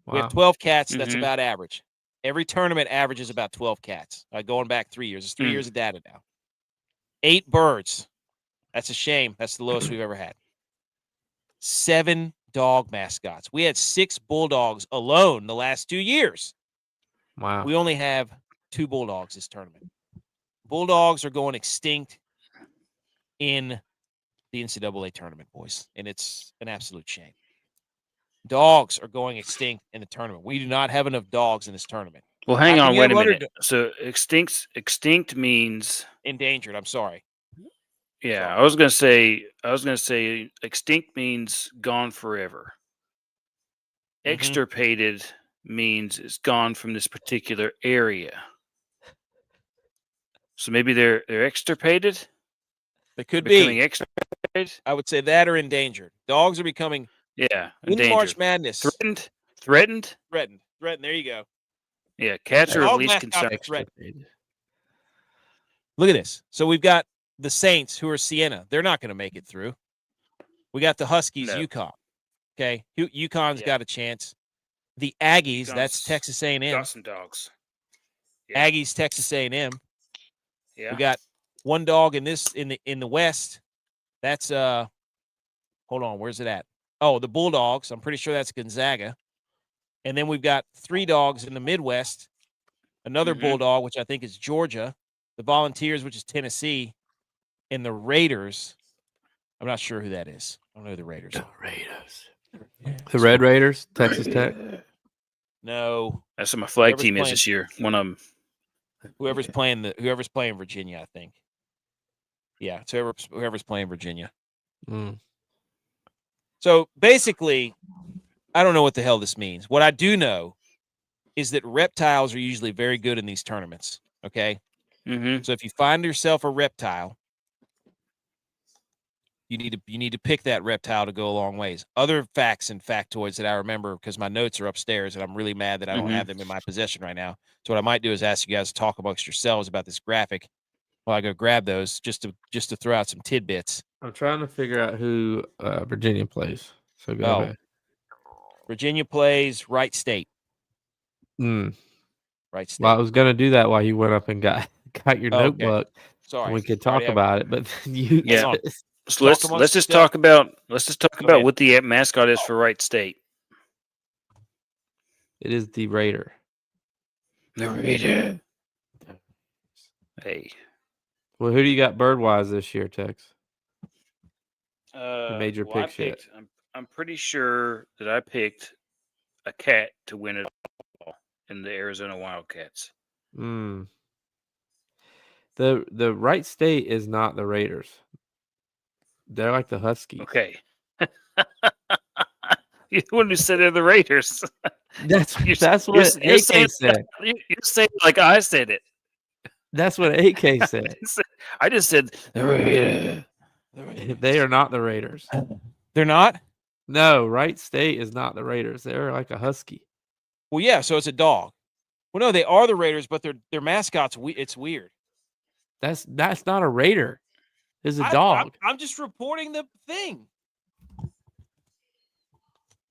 Wow. We have 12 cats. That's about average. Every tournament averages about 12 cats. Going back 3 years. It's 3 years of data now. 8 birds. That's a shame. That's the lowest we've ever had. 7 dog mascots. We had 6 bulldogs alone the last 2 years. Wow. We only have 2 bulldogs this tournament. Bulldogs are going extinct in the NCAA tournament, boys, and it's an absolute shame. Dogs are going extinct in the tournament. We do not have enough dogs in this tournament. Well, hang on, wait a minute. So extinct means endangered. I'm sorry. Yeah, sorry. I was gonna say extinct means gone forever. Extirpated means it's gone from this particular area. So maybe they're extirpated. They could be extirpated. I would say that or endangered. Dogs are becoming in March Madness threatened. There you go. Yeah, cats are at least concerned. Look at this. So we've got the Saints, who are Siena. They're not going to make it through. We got the Huskies, UConn. Okay, UConn's got a chance. The Aggies, that's Texas A&M. Got some dogs. Yeah. Aggies, Texas A&M. Yeah. We got 1 dog in the West. That's hold on, where's it at? Oh, the Bulldogs. I'm pretty sure that's Gonzaga. And then we've got 3 dogs in the Midwest. Another Bulldog, which I think is Georgia. The Volunteers, which is Tennessee. And the Raiders. I'm not sure who that is. I don't know who the Raiders are. The Red Raiders, Texas Tech. No. That's what my flag team is this year. One of them. Whoever's playing Virginia, I think. Yeah, it's whoever's playing Virginia. So basically, I don't know what the hell this means. What I do know is that reptiles are usually very good in these tournaments. Okay. So if you find yourself a reptile, you need to pick that reptile to go a long ways. Other facts and factoids that I remember, because my notes are upstairs and I'm really mad that I don't have them in my possession right now. So what I might do is ask you guys to talk amongst yourselves about this graphic while I go grab those, just to throw out some tidbits. I'm trying to figure out who Virginia plays. So go ahead. Virginia plays Wright State. Wright State. Well, I was going to do that while you went up and got your notebook. Okay. Sorry, we could talk about it, but you. Yeah. So let's just talk about what the mascot is for Wright State. It is the Raider. The Raider. Hey. Well, who do you got bird-wise this year, Tex? You made your picks yet? I'm pretty sure that I picked a cat to win it all in the Arizona Wildcats. The Wright State is not the Raiders. They're like the Huskies. Okay. You're the one who said they're the Raiders. That's what AK said. You're saying like I said it. That's what AK said. I just said the Raiders. They are not the Raiders. They're not? No, Wright State is not the Raiders. They're like a Husky. Well, yeah, so it's a dog. Well, no, they are the Raiders, but their mascot's it's weird. That's not a Raider. It's a dog. I'm just reporting the thing.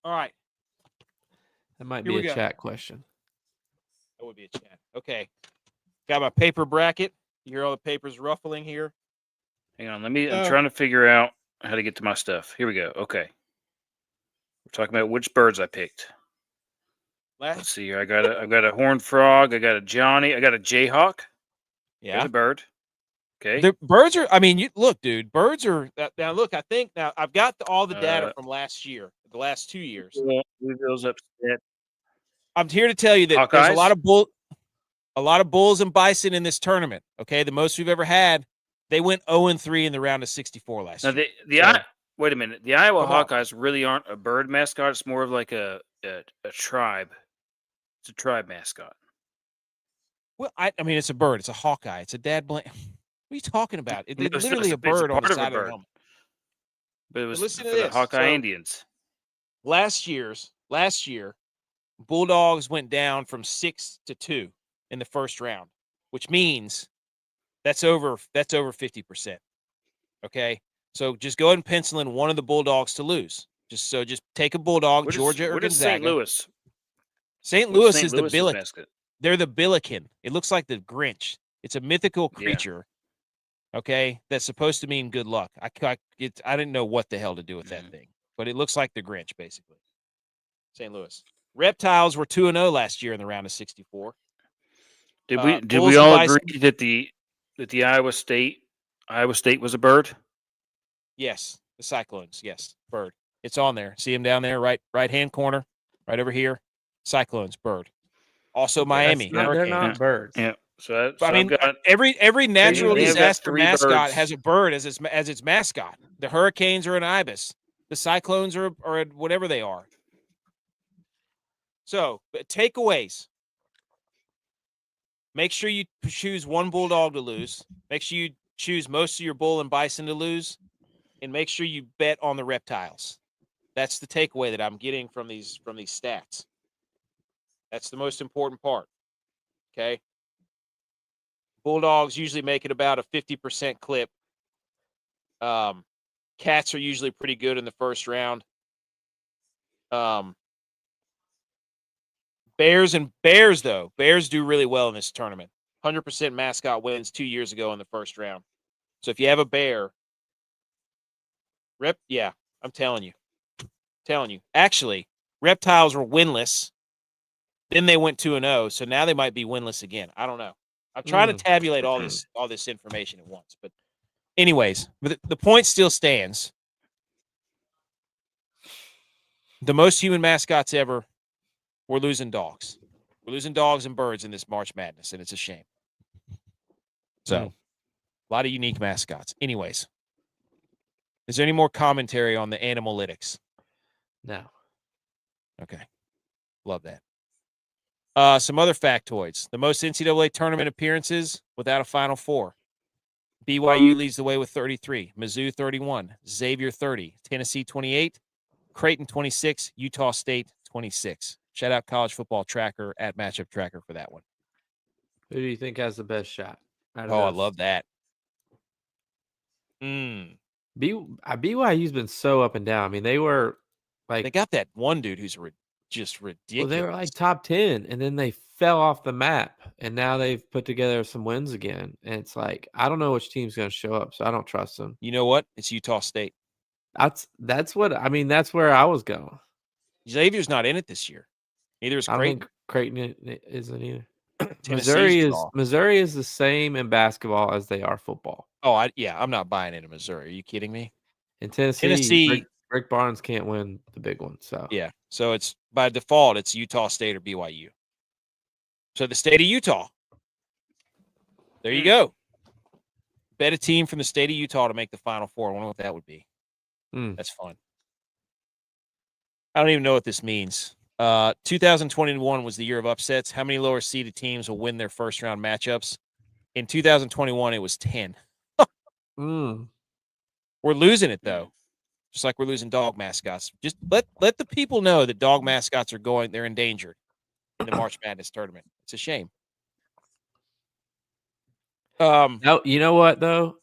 All right. That might be a chat question. That would be a chat. Okay. Got my paper bracket. You hear all the papers ruffling here? Hang on. I'm trying to figure out how to get to my stuff. Here we go. Okay. We're talking about which birds I picked. Let's see here. I got a horned frog. I got a Johnny. I got a Jayhawk. Yeah. There's a bird. Okay. The birds are. I mean, you look, dude. Birds are now. Look, I think now I've got all the data from last year, the last 2 years. Louisville's upset. I'm here to tell you that there's a lot of bulls and bison in this tournament. Okay, the most we've ever had. They went 0-3 in the round of 64 last year. Wait a minute. The Iowa Hawkeyes really aren't a bird mascot. It's more of like a tribe. It's a tribe mascot. Well, I mean, it's a bird. It's a Hawkeye. It's a dad blank. What are you talking about? It's literally a bird on the side of their helmet. But it was listen to for the this. Hawkeye Indians. Last year, Bulldogs went down from 6-2 in the first round, which means that's over 50%. Okay, so just go ahead and pencil in one of the Bulldogs to lose. Just take a Bulldog, Georgia or Gonzaga. St. Louis? St. Louis is the Billiken. They're the Billiken. It looks like the Grinch. It's a mythical creature. Yeah. Okay, that's supposed to mean good luck. I didn't know what the hell to do with that thing, but it looks like the Grinch basically. St. Louis. Reptiles were 2-0 last year in the round of 64. Did we all agree that the Iowa State was a bird? Yes, the Cyclones. Yes, bird. It's on there. See them down there, right hand corner, right over here. Cyclones, bird. Also Miami. They're not birds. Yeah. So I mean, every natural disaster mascot has a bird as its mascot. The Hurricanes are an ibis. The Cyclones are whatever they are. So, takeaways. Make sure you choose one Bulldog to lose. Make sure you choose most of your bull and bison to lose. And make sure you bet on the reptiles. That's the takeaway that I'm getting from these stats. That's the most important part. Okay? Bulldogs usually make it about a 50% clip. Cats are usually pretty good in the first round. Bears do really well in this tournament. 100% mascot wins 2 years ago in the first round. So if you have a bear, I'm telling you. Actually, reptiles were winless. Then they went 2-0, so now they might be winless again. I don't know. I'm trying to tabulate all this information at once, but anyways, the point still stands. The most human mascots ever. We're losing dogs. We're losing dogs and birds in this March Madness, and it's a shame. So, a lot of unique mascots. Anyways, is there any more commentary on the Animal-itics? No. Okay. Love that. Some other factoids. The most NCAA tournament appearances without a Final Four. BYU leads the way with 33. Mizzou 31. Xavier 30. Tennessee 28. Creighton 26. Utah State 26. Shout out College Football Tracker at Matchup Tracker for that one. Who do you think has the best shot? I love that. BYU's been so up and down. I mean, they were like they got that one dude who's just ridiculous. Well, they were like top 10, and then they fell off the map, and now they've put together some wins again. And it's like I don't know which team's going to show up, so I don't trust them. You know what? It's Utah State. That's what I mean. That's where I was going. Xavier's not in it this year. Neither is Creighton. I think Creighton isn't either. Missouri is the same in basketball as they are football. Oh, I'm not buying into Missouri. Are you kidding me? In Tennessee, Rick Barnes can't win the big one. So yeah, so it's by default it's Utah State or BYU. So the state of Utah. There you go. Bet a team from the state of Utah to make the Final Four. I wonder what that would be. That's fun. I don't even know what this means. 2021 was the year of upsets. How many lower seeded teams will win their first round matchups? In 2021, it was 10. We're losing it though. Just like we're losing dog mascots. Just let the people know that dog mascots they're endangered in the March Madness tournament. It's a shame. No, you know what though?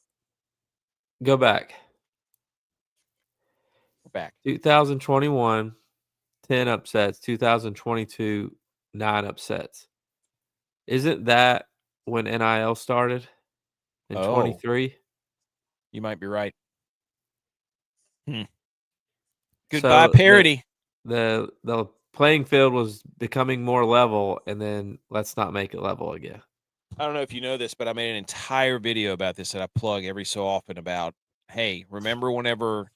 Go back. We're back. 2021, 10 upsets. 2022, 9 upsets. Isn't that when NIL started in 23? You might be right. Goodbye, parity. The playing field was becoming more level, and then let's not make it level again. I don't know if you know this, but I made an entire video about this that I plug every so often about, hey, remember whenever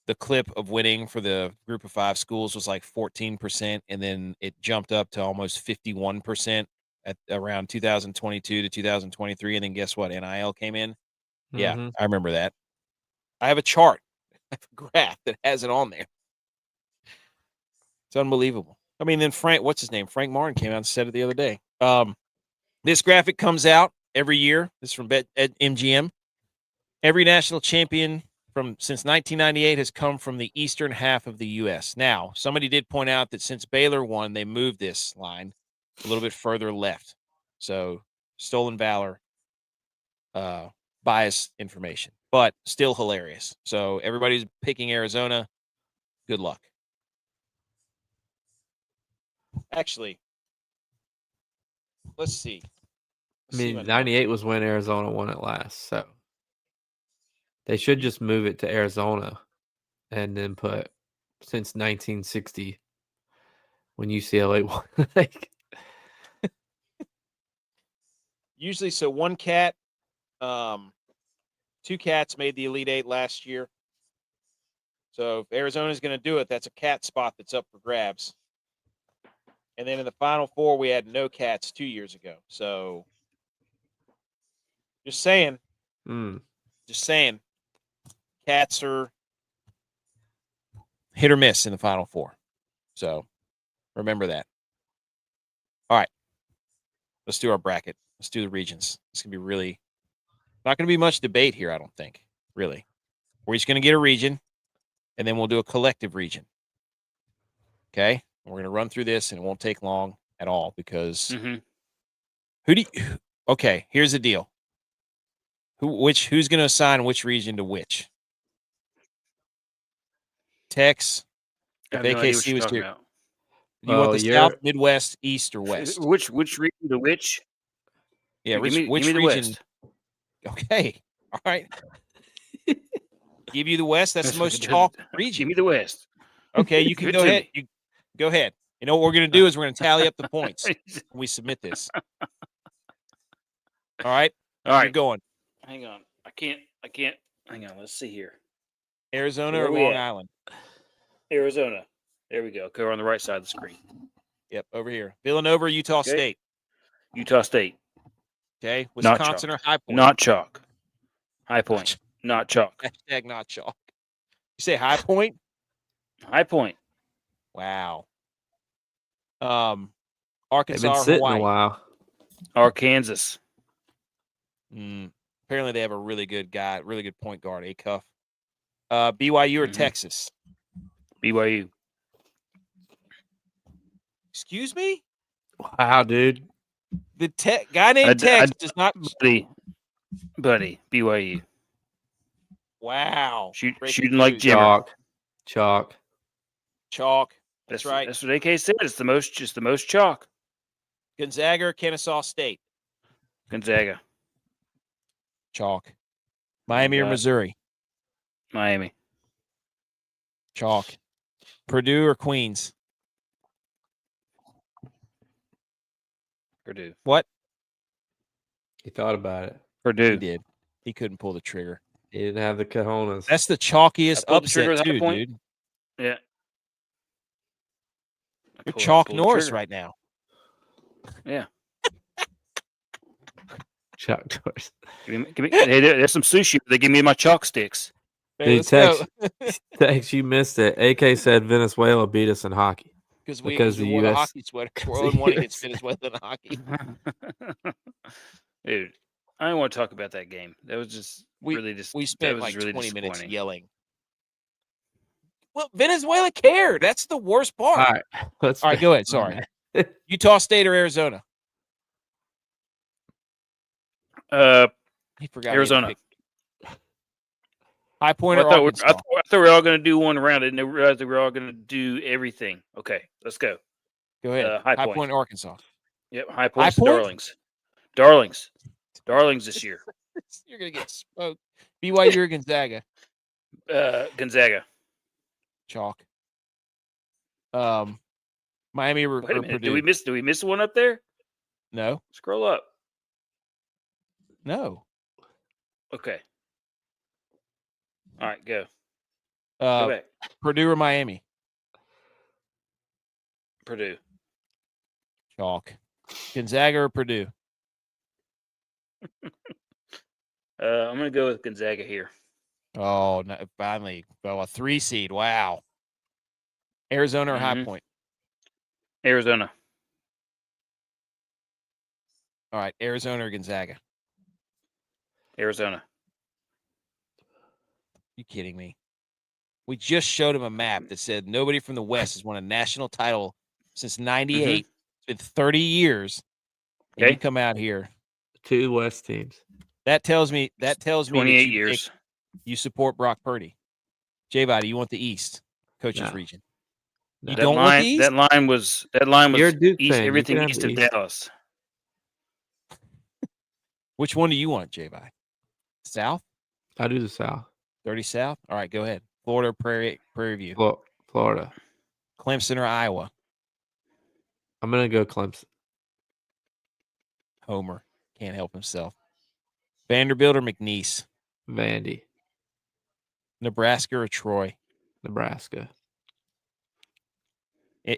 the clip of winning for the group of 5 schools was like 14%, and then it jumped up to almost 51% at around 2022 to 2023, and then guess what? NIL came in. Yeah, I remember that. I have a chart, I have a graph that has it on there. It's unbelievable. I mean, then what's his name? Frank Martin came out and said it the other day. This graphic comes out every year. This is from MGM. Every national champion since 1998 has come from the eastern half of the U.S. Now, somebody did point out that since Baylor won, they moved this line a little bit further left. So, stolen valor, bias information, but still hilarious. So, everybody's picking Arizona. Good luck. Actually, let's see. I mean, 98 was when Arizona won it last, so they should just move it to Arizona and then put since 1960 when UCLA won. Usually, so one cat, 2 cats made the Elite Eight last year. So if Arizona's going to do it, that's a cat spot that's up for grabs. And then in the Final Four, we had no cats 2 years ago. So just saying. Just saying. Cats are hit or miss in the Final Four. So remember that. All right. Let's do our bracket. Let's do the regions. It's going to be not going to be much debate here, I don't think, really. We're just going to get a region, and then we'll do a collective region. Okay? And we're going to run through this, and it won't take long at all because okay, here's the deal. Who's going to assign which region to which? Tex, if AKC was here. About. Do you want the South, Midwest, East, or West? Which region to which? Yeah, which give me the region? West. Okay, all right. Give you the West. That's the most chalk region. Give me the West. Okay, you can go ahead. You go ahead. You know what we're going to do is we're going to tally up the points when we submit this. All right. You're going. Hang on. I can't. Hang on. Let's see here. Arizona or Long Island? Arizona. There we go. Okay, we're on the right side of the screen. Yep, over here. Villanova, Utah State. Utah State. Okay. Wisconsin or High Point? Not chalk. High Point. Not chalk. Hashtag not chalk. You say High Point? High Point. Wow. Arkansas They've been or sitting Hawaii? a while. Arkansas. Apparently they have a really good guy, really good point guard, A-Cuff. BYU or Texas? BYU. Excuse me? Wow, dude. The guy named Tex does not. Buddy, BYU. Wow. Shooting like Jimmer. Chalk. That's right. That's what AK said. It's the most chalk. Gonzaga or Kennesaw State? Gonzaga. Chalk. Miami or Missouri? Miami. Chalk. Purdue or Queens? Purdue. What? He thought about it. Purdue. He did. He couldn't pull the trigger. He didn't have the cojones. That's the chalkiest upset too, dude. Yeah. You're Chalk Norris right now. Yeah. Chalk Norris. Hey, there's some sushi. They give me my chalk sticks. Hey, Tex, you missed it. AK said Venezuela beat us in hockey. Because the U.S. hockey sweater. We're 0-1 against Venezuela in hockey. Dude, I don't want to talk about that game. That was just we spent like 20 minutes yelling. Well, Venezuela cared. That's the worst part. All right, go ahead. Sorry. Utah State or Arizona? He forgot. Arizona. High Point or Arkansas? I thought we were all going to do one round. I didn't realize we were all going to do everything. Okay, let's go. Go ahead. High Point, Arkansas. Yep, High Point. Darlings this year. You're going to get smoked. BYU or Gonzaga? Gonzaga. Chalk. Miami or Wait a minute. Purdue? Do we miss one up there? No. Scroll up. No. Okay. All right, go. Go Uh, back. Purdue or Miami? Purdue. Chalk. Gonzaga or Purdue? I'm gonna go with Gonzaga here. Oh, no, finally. Well, a 3 seed. Wow. Arizona or High Point? Arizona. All right. Arizona or Gonzaga? Arizona. You kidding me? We just showed him a map that said nobody from the West has won a national title since 98. It's been 30 years. And you come out here. 2 West teams. That tells me that 28 years. You support Brock Purdy. J-Body, do you want the East coaches region? No. You don't want the East? That line was You're a Duke east, fan. everything have east the of East. Dallas. Which one do you want, J-Body? South? I do the South. 30 South? All right, go ahead. Florida, Prairie View. Florida. Clemson or Iowa? I'm going to go Clemson. Homer. Can't help himself. Vanderbilt or McNeese? Vandy. Nebraska or Troy? Nebraska. UNC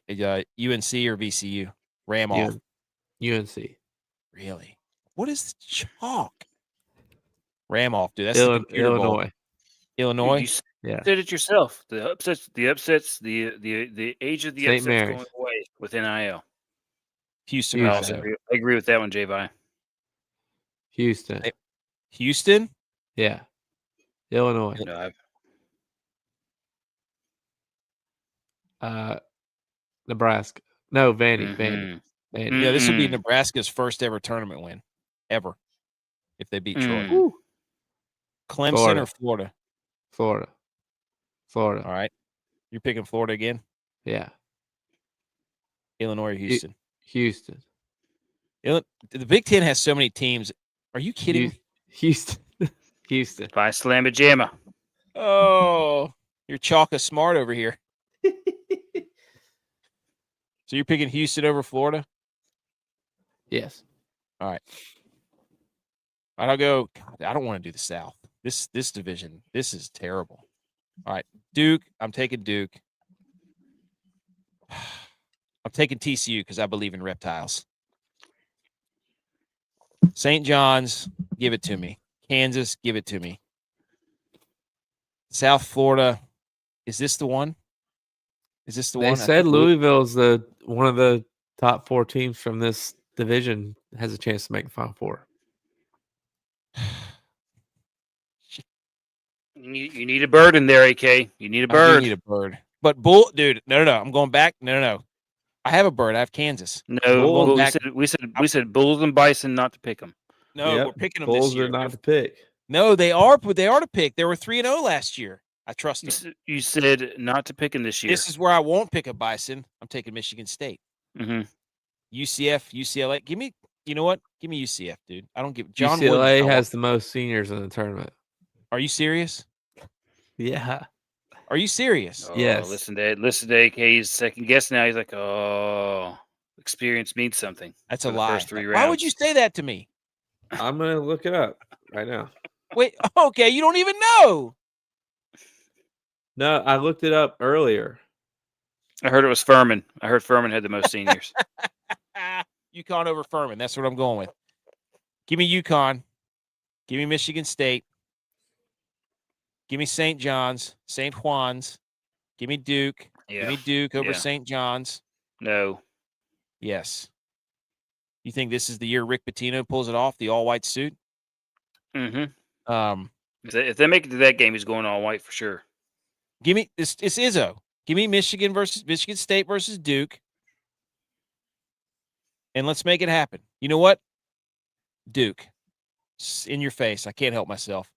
or VCU? Ram off. UNC. Really? What is chalk? Ram off, dude. That's the computer Illinois. ball. Illinois? You Yeah. said it yourself. The upsets, the age of the St. upsets Mary's. going away with NIL. Houston. I Also. agree with that one, J-Bye. Houston. Houston? Yeah. Illinois. No, Nebraska. No, Vandy. Vandy. Yeah, this would be Nebraska's first ever tournament win, ever, if they beat Troy. Clemson or Florida? Florida. All right. You're picking Florida again? Yeah. Illinois or Houston? Houston. The Big Ten has so many teams. Are you kidding? Houston. Houston. By Slamma Jamma. Oh, you're chalka smart over here. So you're picking Houston over Florida? Yes. All right. I'll go. God, I don't want to do the South. This division, this is terrible. All right. Duke. I'm taking Duke. I'm taking TCU because I believe in reptiles. St. John's, give it to me. Kansas, give it to me. South Florida, is this the one? Is this the one? They said Louisville's one of the top 4 teams from this division has a chance to make the Final Four. You need a bird in there, AK. You need a bird. I do need a bird. But dude, no. I'm going back. No. I have a bird. I have Kansas. No, we said Bulls and Bison not to pick them. No, we're picking them Bulls this year. Are not to pick. No, they are to pick. They were 3-0 last year. I trust them. You said not to pick them this year. This is where I won't pick a Bison. I'm taking Michigan State. UCF, UCLA. Give me, you know what? Give me UCF, dude. I don't give. John UCLA Wooden, has the most seniors in the tournament. Are you serious? Yeah. Are you serious? Oh, yes. Listen to AK. He's second guess now. He's like, oh, experience means something. That's a lie. First 3 rounds. Why would you say that to me? I'm going to look it up right now. Wait, okay. You don't even know. No, I looked it up earlier. I heard it was Furman. I heard Furman had the most seniors. UConn over Furman. That's what I'm going with. Give me UConn. Give me Michigan State. Give me St. John's, St. Juan's. Give me Duke. Yeah. Give me Duke over St. John's. No. Yes. You think this is the year Rick Pitino pulls it off, the all-white suit? Mm-hmm. If they make it to that game, he's going all white for sure. Give me it's Izzo. Give me Michigan State versus Duke. And let's make it happen. You know what? Duke. It's in your face. I can't help myself.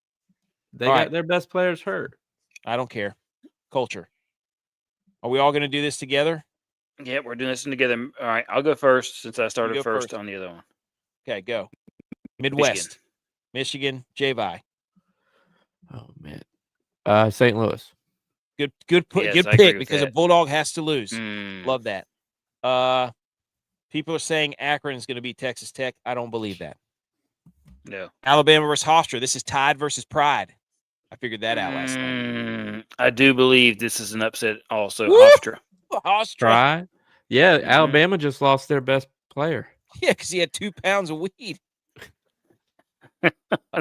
They got their best players hurt. I don't care. Culture. Are we all going to do this together? Yeah, we're doing this together. All right, I'll go first since I started first on the other one. Okay, go. Midwest. Michigan. J-Vi. Oh, man. St. Louis. Good Yes, pick because a Bulldog has to lose. Mm. Love that. People are saying Akron is going to beat Texas Tech. I don't believe that. No. Alabama versus Hofstra. This is Tide versus Pride. I figured that out last night. I do believe this is an upset also. Woo! Hofstra. Hofstra. Right? Yeah, Alabama just lost their best player. Yeah, because he had 2 pounds of weed.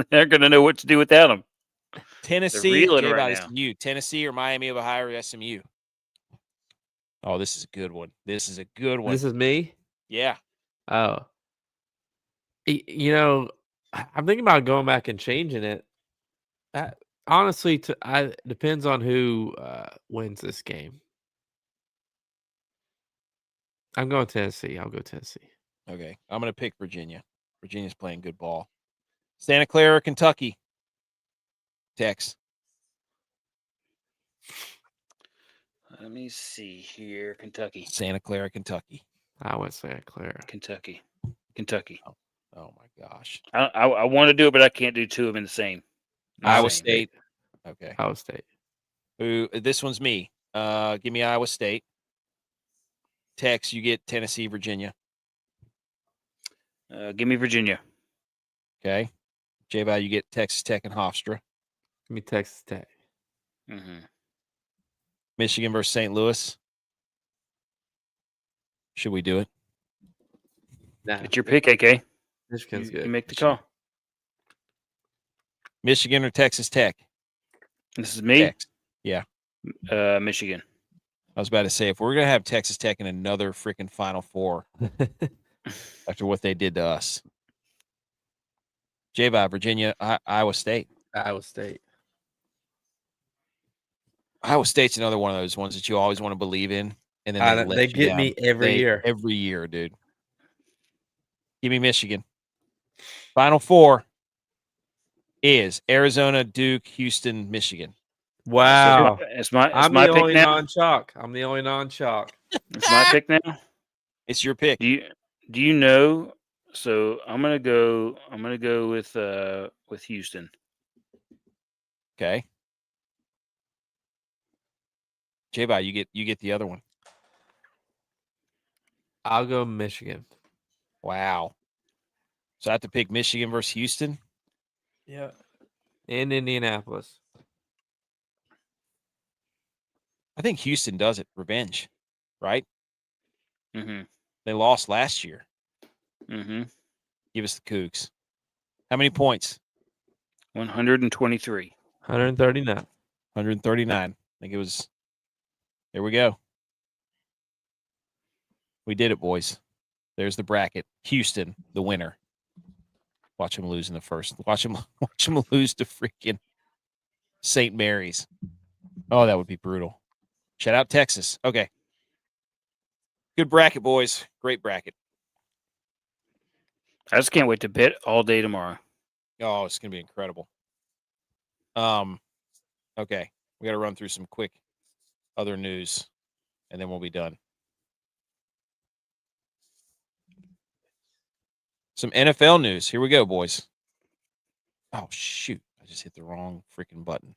They're going to know what to do without him. Tennessee, reeling right J-Bot, now. is you. Tennessee or Miami of Ohio or SMU. Oh, this is a good one. This is a good one. This is me? Yeah. Oh. You know, I'm thinking about going back and changing it. Honestly, depends on who wins this game. I'm going Tennessee. I'll go Tennessee. Okay. I'm going to pick Virginia. Virginia's playing good ball. Santa Clara, Kentucky. Tex. Let me see here. Kentucky. Santa Clara, Kentucky. I went Santa Clara. Kentucky. Oh my gosh. I want to do it, but I can't do two of them in the same. Iowa State. Okay. Iowa State. Ooh, this one's me. Give me Iowa State. Tex, you get Tennessee, Virginia. Give me Virginia. Okay. J-Bot, you get Texas Tech and Hofstra. Give me Texas Tech. Mm-hmm. Michigan versus St. Louis. Should we do it? Nah, It's your pick, AK. Michigan's good. You make the call. Michigan or Texas Tech? This is me. Tex. Yeah. Michigan. I was about to say, if we're going to have Texas Tech in another freaking Final Four after what they did to us. J-Bot, Virginia, Iowa State. Iowa State. Iowa State's another one of those ones that you always want to believe in. And then they get me every year. Every year, dude. Give me Michigan. Final Four is Arizona, Duke, Houston, Michigan. Wow. It's my I'm my the pick only now. non-chalk. I'm the only non-chalk. It's my pick now. It's your pick. Do you know? So I'm gonna go with Houston. Okay. J-Bot, you get the other one. I'll go Michigan. Wow. So I have to pick Michigan versus Houston? Yeah. In Indianapolis. I think Houston does it. Revenge, right? Mm-hmm. They lost last year. Mm-hmm. Give us the Cougs. How many points? 123. 139. 139. I think it was. There we go. We did it, boys. There's the bracket. Houston, the winner. Watch them lose in the first. Watch them lose to freaking St. Mary's. Oh, that would be brutal. Shout out Texas. Okay. Good bracket, boys. Great bracket. I just can't wait to bet all day tomorrow. Oh, it's gonna be incredible. Okay. We got to run through some quick other news, and then we'll be done. Some NFL news. Here we go, boys. Oh shoot! I just hit the wrong freaking button.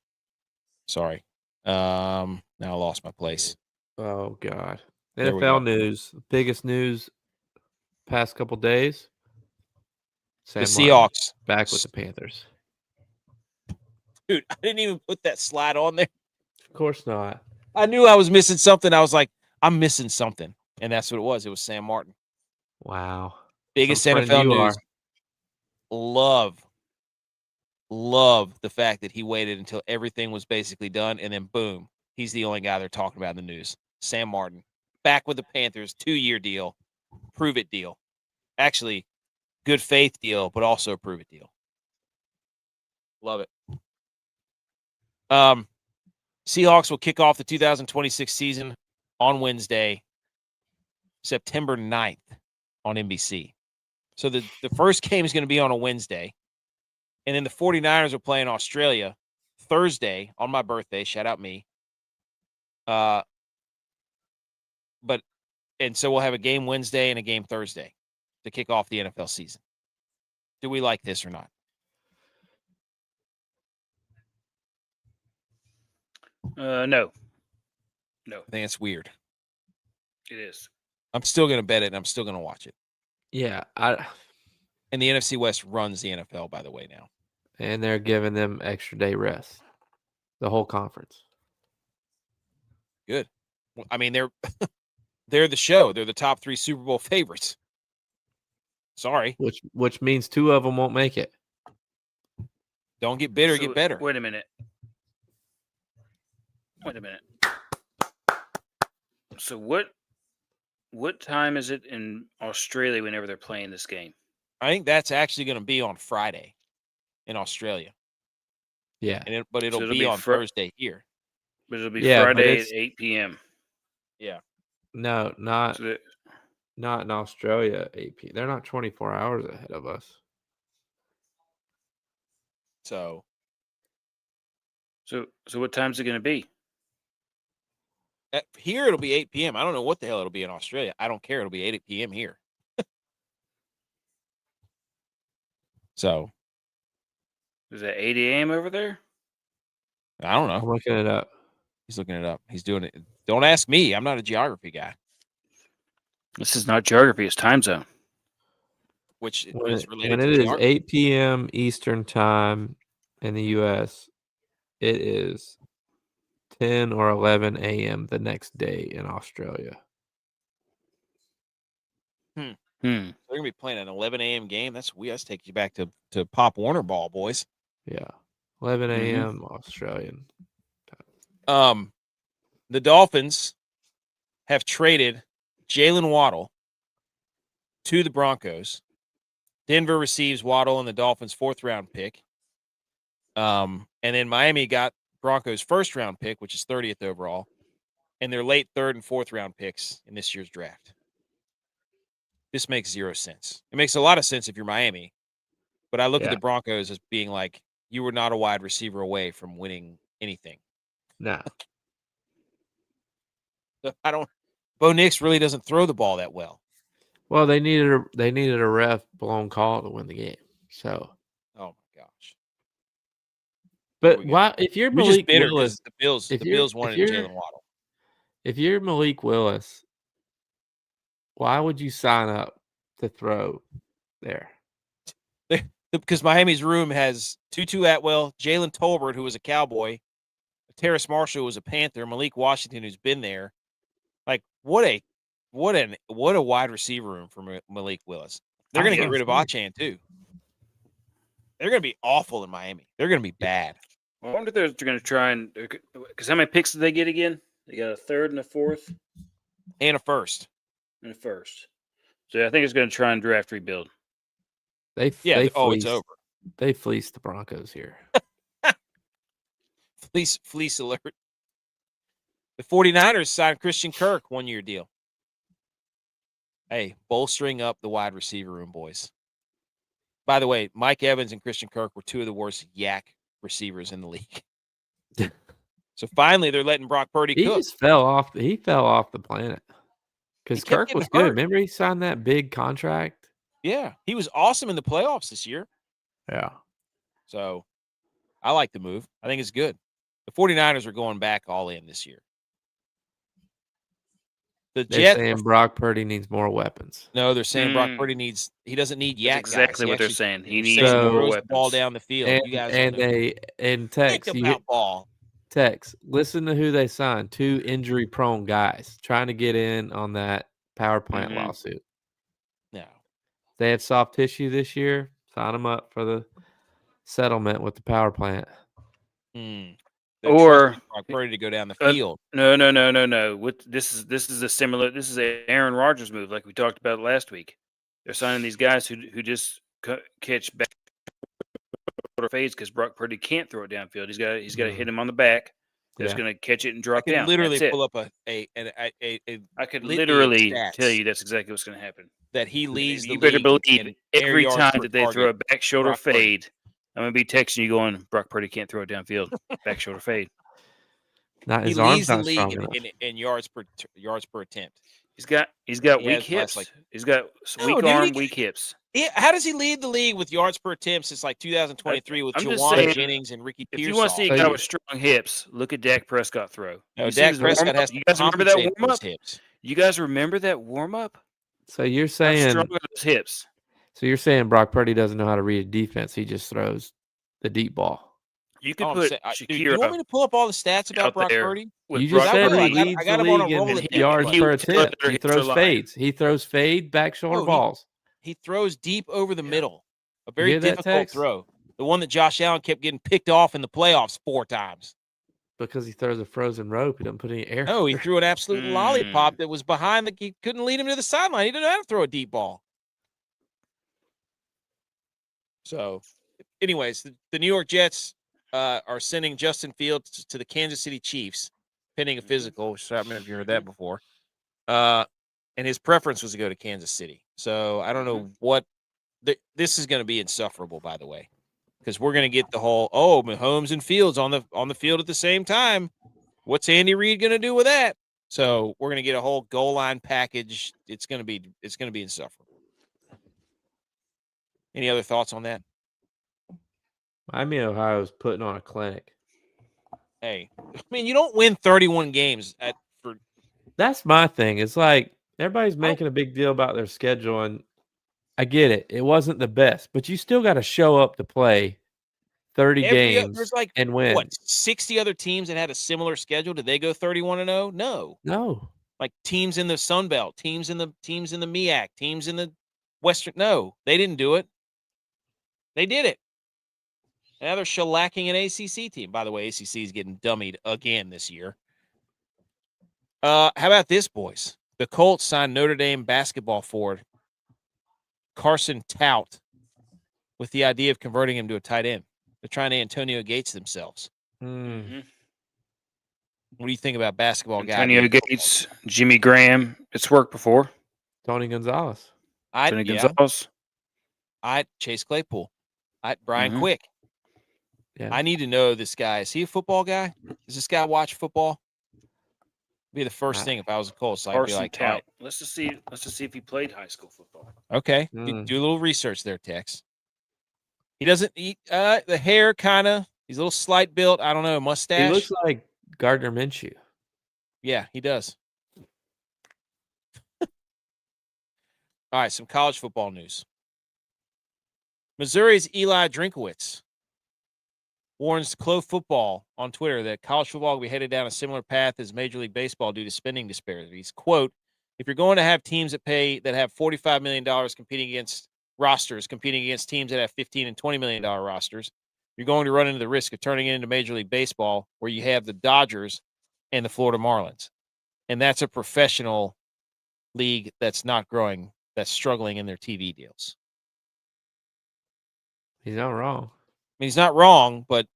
Sorry. Now I lost my place. Oh God. There we go. NFL news. Biggest news past couple days. The Seahawks back with the Panthers. Dude, I didn't even put that slide on there. Of course not. I knew I was missing something. I was like, I'm missing something. And that's what it was. It was Sam Martin. Wow. Biggest Some friend NFL you news. are. Love the fact that he waited until everything was basically done, and then boom, he's the only guy they're talking about in the news. Sam Martin, back with the Panthers, 2-year deal, prove it deal. Actually, good faith deal, but also a prove it deal. Love it. Seahawks will kick off the 2026 season on Wednesday, September 9th on NBC. So the first game is going to be on a Wednesday. And then the 49ers are playing Australia Thursday on my birthday. Shout out me. And so we'll have a game Wednesday and a game Thursday to kick off the NFL season. Do we like this or not? No. I think it's weird. It is. I'm still going to bet it, and I'm still going to watch it. Yeah, And the NFC West runs the NFL, by the way, now. And they're giving them extra day rest. The whole conference. Good. Well, I mean, they're the show. They're the top 3 Super Bowl favorites. Sorry. Which means 2 of them won't make it. Don't get bitter, get better. Wait a minute. So what time is it in Australia whenever they're playing this game? I think that's actually going to be on Friday in Australia. Yeah. But it'll be on Thursday here. But it'll be Friday at 8 p.m. Yeah. No, not in Australia, 8 p.m. They're not 24 hours ahead of us. So what time's it going to be? Here it'll be 8 p.m. I don't know what the hell it'll be in Australia. I don't care. It'll be 8 p.m. here. So is that 8 a.m. over there? I don't know. I'm looking it up. He's looking it up. He's doing it. Don't ask me. I'm not a geography guy. This is not geography. It's time zone. Which is related when to it geography. is 8 p.m. Eastern time in the U.S., it is 10 or 11 a.m. the next day in Australia. They're going to be playing an 11 a.m. game. That's weird. Let's take you back to Pop Warner ball, boys. Yeah. 11 a.m. Australian. The Dolphins have traded Jalen Waddle to the Broncos. Denver receives Waddle and the Dolphins' 4th-round pick. And then Miami got Broncos' 1st-round pick, which is 30th overall, and their late 3rd and 4th-round picks in this year's draft. This makes 0 sense. It makes a lot of sense if you're Miami, but I look at the Broncos as being like, you were not a wide receiver away from winning anything. Nah. Bo Nix really doesn't throw the ball that well. Well, they needed a ref blown call to win the game. So. Oh my gosh. But why? If you're Malik Willis, the Bills wanted Jalen Waddle. If you're Malik Willis, why would you sign up to throw there? Because Miami's room has Tutu Atwell, Jalen Tolbert, who was a Cowboy, Terrace Marshall, who was a Panther, Malik Washington, who's been there. Like, what a wide receiver room for Malik Willis. They're going to get rid of Achane too. They're going to be awful in Miami. They're going to be bad. I wonder if they're going to try and, because how many picks did they get again? They got a 3rd and a 4th and a 1st. And a 1st. So I think it's going to try and draft rebuild. It's over. They fleeced the Broncos here. Fleece alert. The 49ers signed Christian Kirk 1-year deal. Hey, bolstering up the wide receiver room, boys. By the way, Mike Evans and Christian Kirk were 2 of the worst yak receivers in the league. So finally, they're letting Brock Purdy cook. Just fell off. He fell off the planet because Kirk was good. Remember, he signed that big contract. Yeah, he was awesome in the playoffs this year. Yeah. So I like the move. I think it's good. The 49ers are going back all in this year. They're saying Brock Purdy needs more weapons. No, they're saying Brock Purdy doesn't need yak guys. Exactly what they're saying. He needs more weapons. The ball down the field. You guys Tex, listen to who they signed. 2 injury-prone guys trying to get in on that power plant lawsuit. No. They have soft tissue this year. Sign them up for the settlement with the power plant. Or Brock Purdy to go down the field. No. This is a similar. This is a Aaron Rodgers move, like we talked about last week. They're signing these guys who just catch back fades because Brock Purdy can't throw it downfield. He's got to hit him on the back. That's going to catch it and drop down. Literally pull up I could literally tell you that's exactly what's going to happen. That he leads the league. You better believe every time that they throw a back shoulder fade, I'm going to be texting you going, Brock Purdy can't throw it downfield. Back shoulder fade. Not his he arms leads not the strong league in yards per attempt. He's got weak hips. He's got weak arm, weak hips. How does he lead the league with yards per attempt since like 2023 with Juwan Jennings and Ricky Pearsall? If you want to see a guy with strong hips, look at Dak Prescott throw. No, Dak Prescott has you guys remember that warm up? Hips. You guys remember that warm up? So you're saying how strong are those hips? So you're saying Brock Purdy doesn't know how to read a defense? He just throws the deep ball. You could All I'm put saying, dude, do Shakira you want me to pull up all the stats about out Brock there Purdy? with You Brock just I said will. he I Purdy. got leads him the on a league roll in it yards he per would tell attempt. her He his throws line. fades. He throws fade back shoulder Oh, balls. He throws deep over the middle. A You very hear that, difficult Tex? throw. The one that Josh Allen kept getting picked off in the playoffs 4 times. Because he throws a frozen rope. He doesn't put any air. No, he threw an absolute Mm. lollipop that was behind the. He couldn't lead him to the sideline. He didn't know how to throw a deep ball. So, anyways, the New York Jets are sending Justin Fields to the Kansas City Chiefs, pending a physical. Which I don't know if you heard that before. And his preference was to go to Kansas City. So I don't know what. This is going to be insufferable, by the way, because we're going to get the whole Mahomes and Fields on the field at the same time. What's Andy Reid going to do with that? So we're going to get a whole goal line package. It's going to be insufferable. Any other thoughts on that? Miami, Ohio is putting on a clinic. Hey, I mean, you don't win 31 games for. That's my thing. It's like everybody's making a big deal about their schedule, and I get it. It wasn't the best, but you still got to show up to play 30 games There's like and win. what 60 other teams that had a similar schedule. Did they go 31-0? No. Like teams in the Sun Belt, teams in the MEAC, teams in the Western. No, they didn't do it. They did it. Now they're shellacking an ACC team. By the way, ACC is getting dummied again this year. How about this, boys? The Colts signed Notre Dame basketball forward Carson Tout with the idea of converting him to a tight end. They're trying to Antonio Gates themselves. Mm-hmm. What do you think about basketball Antonio Gates, Jimmy Graham. It's worked before. Tony Gonzalez. Tony Gonzalez. Chase Claypool. Brian Mhm. Quick. Yeah. I need to know this guy. Is he a football guy? Does this guy watch football? Be the first thing if I was a Colts. I'd be like, Tout. all right. Let's just see if he played high school football. Okay, do a little research there, Tex. He doesn't eat the hair, kind of. He's a little slight built. I don't know, mustache. He looks like Gardner Minshew. Yeah, he does. All right, some college football news. Missouri's Eli Drinkowitz warns Clove Football on Twitter that college football will be headed down a similar path as Major League Baseball due to spending disparities. Quote, if you're going to have teams that have $45 million competing against teams that have $15 and $20 million rosters, you're going to run into the risk of turning it into Major League Baseball where you have the Dodgers and the Florida Marlins. And that's a professional league that's not growing, that's struggling in their TV deals. He's not wrong. I mean, he's not wrong, but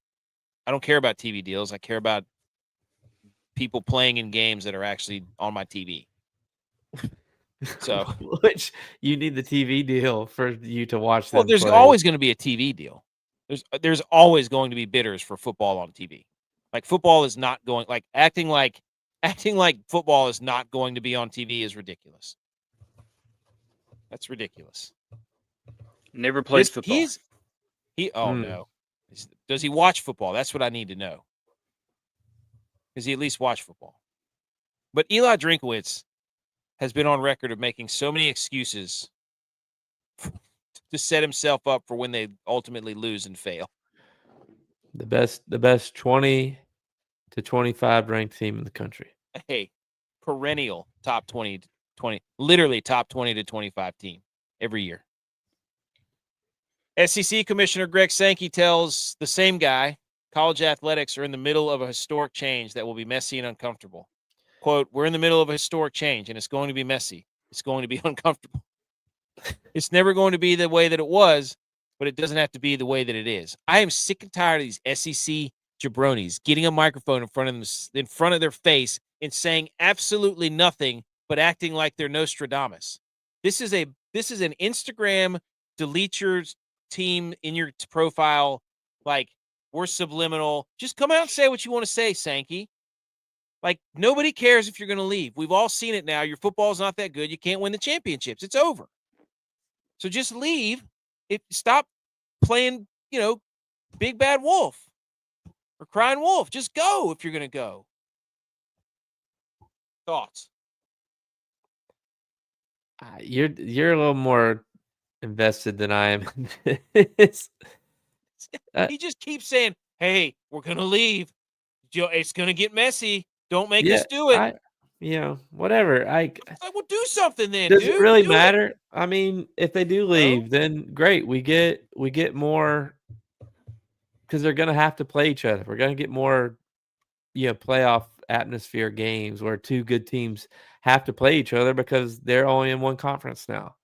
I don't care about TV deals. I care about people playing in games that are actually on my TV. So, which you need the TV deal for you to watch them. Well, there's play. always going to be a TV deal. There's always going to be bidders for football on TV. Like football is not going acting like football is not going to be on TV is ridiculous. That's ridiculous. Never plays football. No. Does he watch football? That's what I need to know. Does he at least watch football? But Eli Drinkowitz has been on record of making so many excuses to set himself up for when they ultimately lose and fail. The best 20 to 25 ranked team in the country. Hey, perennial top 20, literally top 20 to 25 team every year. SEC Commissioner Greg Sankey tells the same guy, college athletics are in the middle of a historic change that will be messy and uncomfortable. Quote, we're in the middle of a historic change, and it's going to be messy. It's going to be uncomfortable. It's never going to be the way that it was, but it doesn't have to be the way that it is. I am sick and tired of these SEC jabronis getting a microphone in front of their face and saying absolutely nothing, but acting like they're Nostradamus. This is an Instagram delete your team in your profile. Like, we're subliminal. Just come out and say what you want to say, Sankey. Like, nobody cares if you're going to leave. We've all seen it now. Your football's not that good. You can't win the championships. It's over. So just leave. Stop playing, big bad wolf or crying wolf. Just go if you're going to go. Thoughts? You're a little more invested than I am in this. He just keeps saying, "Hey, we're gonna leave. It's gonna get messy. Don't make us do it." Whatever. Like, well, do something then, Does dude. it really Do matter? I mean, if they do leave, then great. We get more because they're gonna have to play each other. We're gonna get more, playoff atmosphere games where two good teams have to play each other because they're only in one conference now,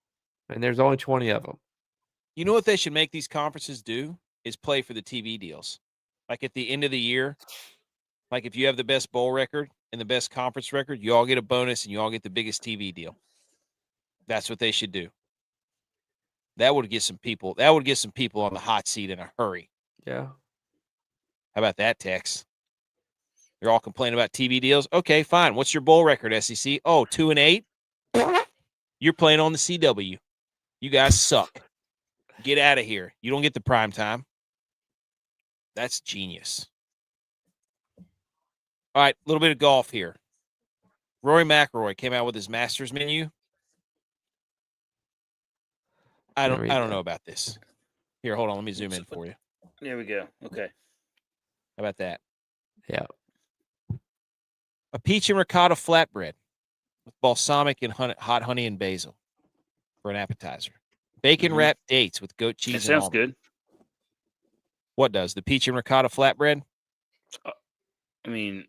and there's only 20 of them. You know what they should make these conferences do is play for the TV deals. Like at the end of the year, like if you have the best bowl record and the best conference record, you all get a bonus and you all get the biggest TV deal. That's what they should do. That would get some people. That would get some people on the hot seat in a hurry. Yeah. How about that, Tex? You're all complaining about TV deals. Okay, fine. What's your bowl record, SEC? Oh, 2-8. You're playing on the CW. You guys suck. Get out of here. You don't get the prime time. That's genius. All right, a little bit of golf here. Rory McIlroy came out with his Masters menu. I don't know about this. Here, hold on. Let me zoom in for you. There we go. Okay. How about that? Yeah. A peach and ricotta flatbread with balsamic and hot honey and basil for an appetizer. Bacon wrapped dates with goat cheese and almonds. That sounds good. What does? The peach and ricotta flatbread? I mean,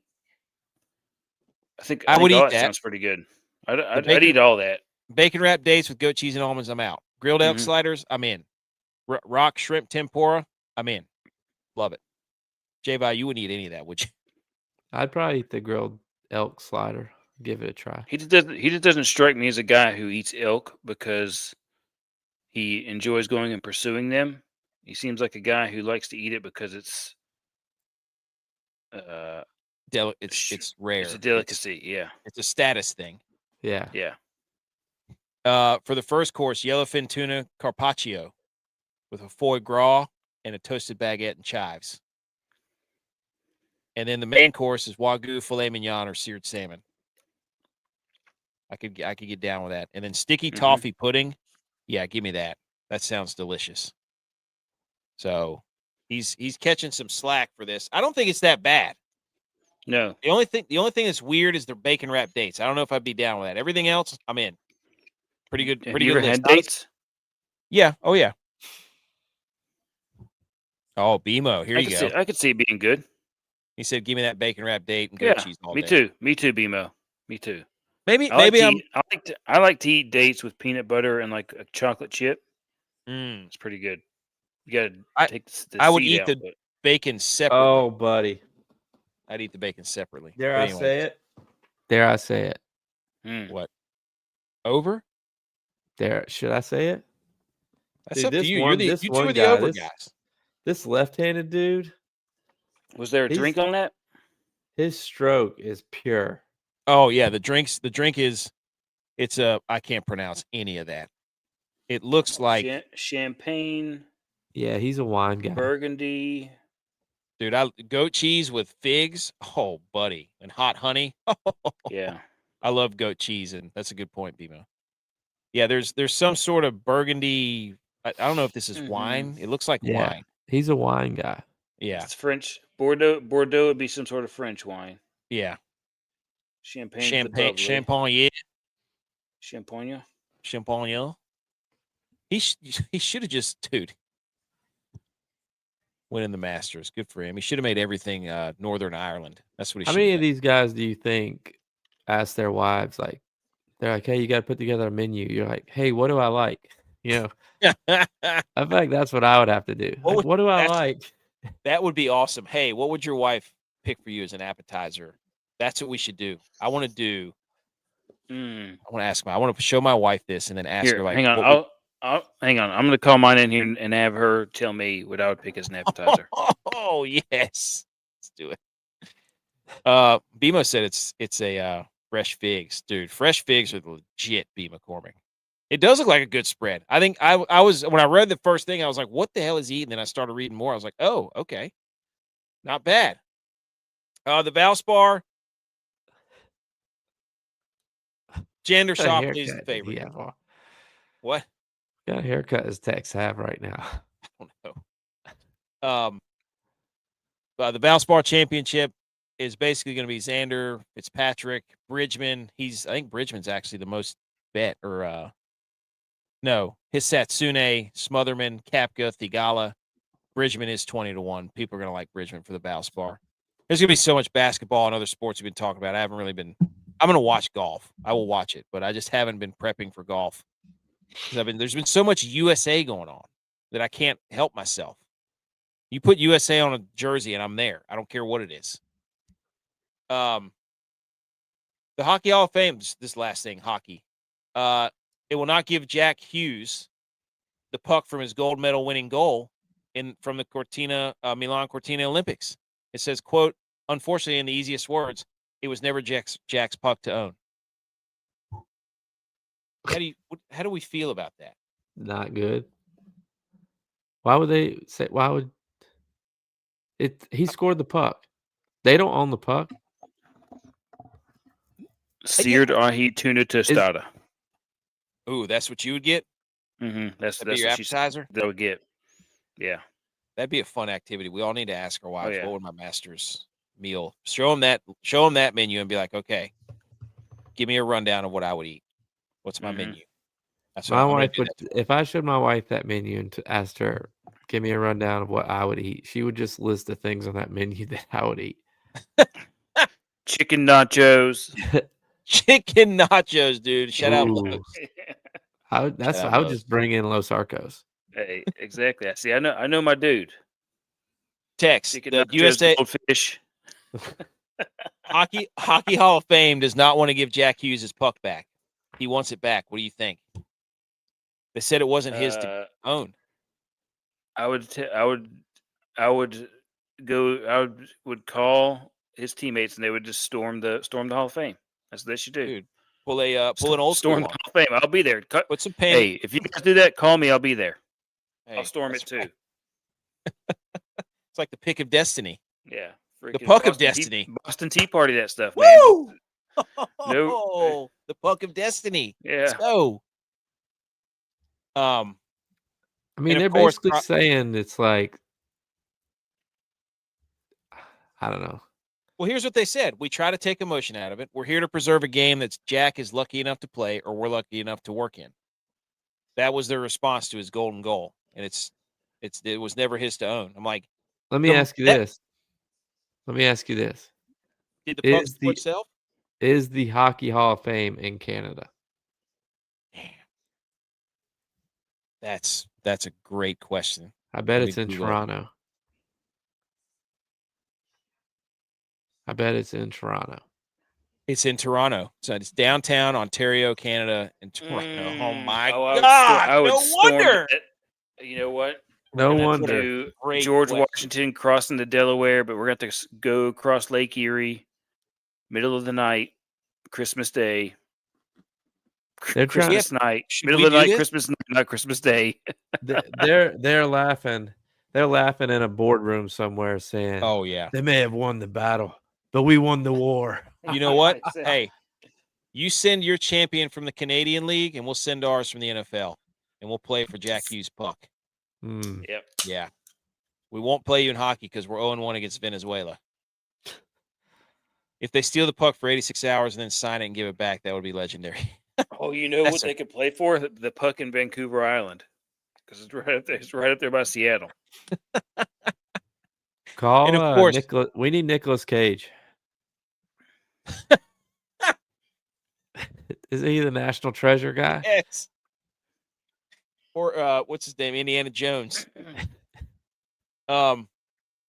I think would eat that. Sounds pretty good. I'd eat all that. Bacon wrapped dates with goat cheese and almonds, I'm out. Grilled elk sliders, I'm in. Rock shrimp tempura, I'm in. Love it. J-Vi, you wouldn't eat any of that, would you? I'd probably eat the grilled elk slider. Give it a try. He just doesn't strike me as a guy who eats elk because he enjoys going and pursuing them. He seems like a guy who likes to eat it because it's it's rare. It's a delicacy, It's a status thing. Yeah. Yeah. For the first course, yellowfin tuna carpaccio with a foie gras and a toasted baguette and chives. And then the main course is wagyu filet mignon or seared salmon. I could get down with that. And then sticky toffee pudding. Yeah, give me that. That sounds delicious. So he's catching some slack for this. I don't think it's that bad. No. The only thing that's weird is the bacon wrapped dates. I don't know if I'd be down with that. Everything else, I'm in. Pretty good. Have Pretty you good ever list. had dates? Yeah. Oh yeah. Oh, BMO. Here you go. I could see it being good. He said, "Give me that bacon wrapped date and goat cheese all day." Me too, BMO. Me too. Maybe I like to eat dates with peanut butter and like a chocolate chip. It's pretty good. You gotta take the I would seed eat out, the bacon separately. Oh, buddy. I'd eat the bacon separately. Dare I say it? Dare I say it? What? Over? Should I say it? That's up to you. You two are the over guys. This left-handed dude. Was there a drink on that? His stroke is pure. Oh yeah, the drink is I can't pronounce any of that. It looks like champagne. Yeah, he's a wine guy. Burgundy. Dude, goat cheese with figs. Oh, buddy. And hot honey. Yeah. I love goat cheese, and that's a good point, Bimo. Yeah, there's some sort of burgundy. I don't know if this is wine. It looks like wine. He's a wine guy. Yeah. It's French. Bordeaux would be some sort of French wine. Yeah. Champagne. Champagne. Champagne. He should have just, dude, winning the Masters. Good for him. He should have made everything Northern Ireland. That's what he should have. How many of these guys do you think ask their wives, like, they're like, hey, you got to put together a menu. You're like, hey, what do I like? You know, I feel like that's what I would have to do. What do I like? That would be awesome. Hey, what would your wife pick for you as an appetizer? That's what we should do. I want to do. I want to ask I want to show my wife this and then ask her, like, hang on. Hang on. I'm going to call mine in here and have her tell me what I would pick as an appetizer. Oh, yes. Let's do it. Bimo said it's a fresh figs. Dude, fresh figs are legit, B. McCormick. It does look like a good spread. I think I was, when I read the first thing, I was like, what the hell is he eating? Then I started reading more. I was like, oh, okay. Not bad. The Valspar. Gender shop is the favorite. Yeah. What? What kind of haircut does Tex have right now? I don't know. The Valspar Championship is basically going to be Xander, Fitzpatrick, Bridgman. I think Bridgman's actually the most bet, or no, Hisatsune, Smotherman, Kapka, Thigala. Bridgman is 20-1. People are going to like Bridgman for the Valspar. There's going to be so much basketball and other sports we've been talking about. I haven't really been. I'm going to watch golf. I will watch it, but I just haven't been prepping for golf because there's been so much USA going on that I can't help myself. You put USA on a jersey and I'm there. I don't care what it is. The Hockey Hall of Fame, this last thing, hockey. It will not give Jack Hughes the puck from his gold medal winning goal from the Milan Cortina Olympics. It says, quote, unfortunately, in the easiest words, it was never Jack's puck to own. How do we feel about that? Not good. Why would they say? Why would it? He scored the puck. They don't own the puck. Seared ahi tuna tostada. Ooh, that's what you would get? Mm-hmm. That's your what appetizer? They would get. Yeah. That'd be a fun activity. We all need to ask our wives, yeah. what would my master's meal? Show them that menu and be like, okay, give me a rundown of what I would eat. What's my menu? That's My wife would, if I showed my wife that menu and asked her, give me a rundown of what I would eat, she would just list the things on that menu that I would eat. Chicken nachos. Chicken nachos, dude. Shout out Los. I would just bring in Los Arcos. Hey, exactly. See, I know my dude. Text Chicken the nachos, USA goldfish. Hockey Hall of Fame does not want to give Jack Hughes his puck back. He wants it back. What do you think? They said it wasn't his to own. I would call his teammates and they would just storm the Hall of Fame. That's what they should do. Dude, pull an old storm the Hall of Fame. I'll be there. Put some panic. Hey, if you guys do that, call me. I'll be there. Hey, I'll storm it too. Right. It's like the pick of destiny. Yeah. The puck of destiny. Boston Tea Party, that stuff, Woo! man. No. The puck of destiny. Yeah. Let's go. I mean, they're basically saying it's like, I don't know. Well, here's what they said. We try to take emotion out of it. We're here to preserve a game that Jack is lucky enough to play or we're lucky enough to work in. That was their response to his golden goal. And it was never his to own. I'm like, let me ask you this. Did the puck score itself? Is the Hockey Hall of Fame in Canada? Damn. That's a great question. I bet it's in Toronto. It's in Toronto. So it's downtown Ontario, Canada, and Toronto. Oh my God! I would no wonder. You know what? No wonder. George Washington crossing the Delaware, but we're going to have to go across Lake Erie, middle of the night, Christmas Day. Christmas night, middle of the night, Christmas night, not Christmas Day. They're laughing. They're laughing in a boardroom somewhere, saying, "Oh yeah, they may have won the battle, but we won the war." You know what? Hey, you send your champion from the Canadian League, and we'll send ours from the NFL, and we'll play for Jack Hughes' puck. Yep. Yeah. We won't play you in hockey because we're 0-1 against Venezuela. If they steal the puck for 86 hours and then sign it and give it back, that would be legendary. Oh, you know what they could play for? The puck in Vancouver Island. Because it's right up there. It's right up there by Seattle. Call and of course, we need Nicolas Cage. Isn't he the national treasure guy? Yes. Or what's his name? Indiana Jones.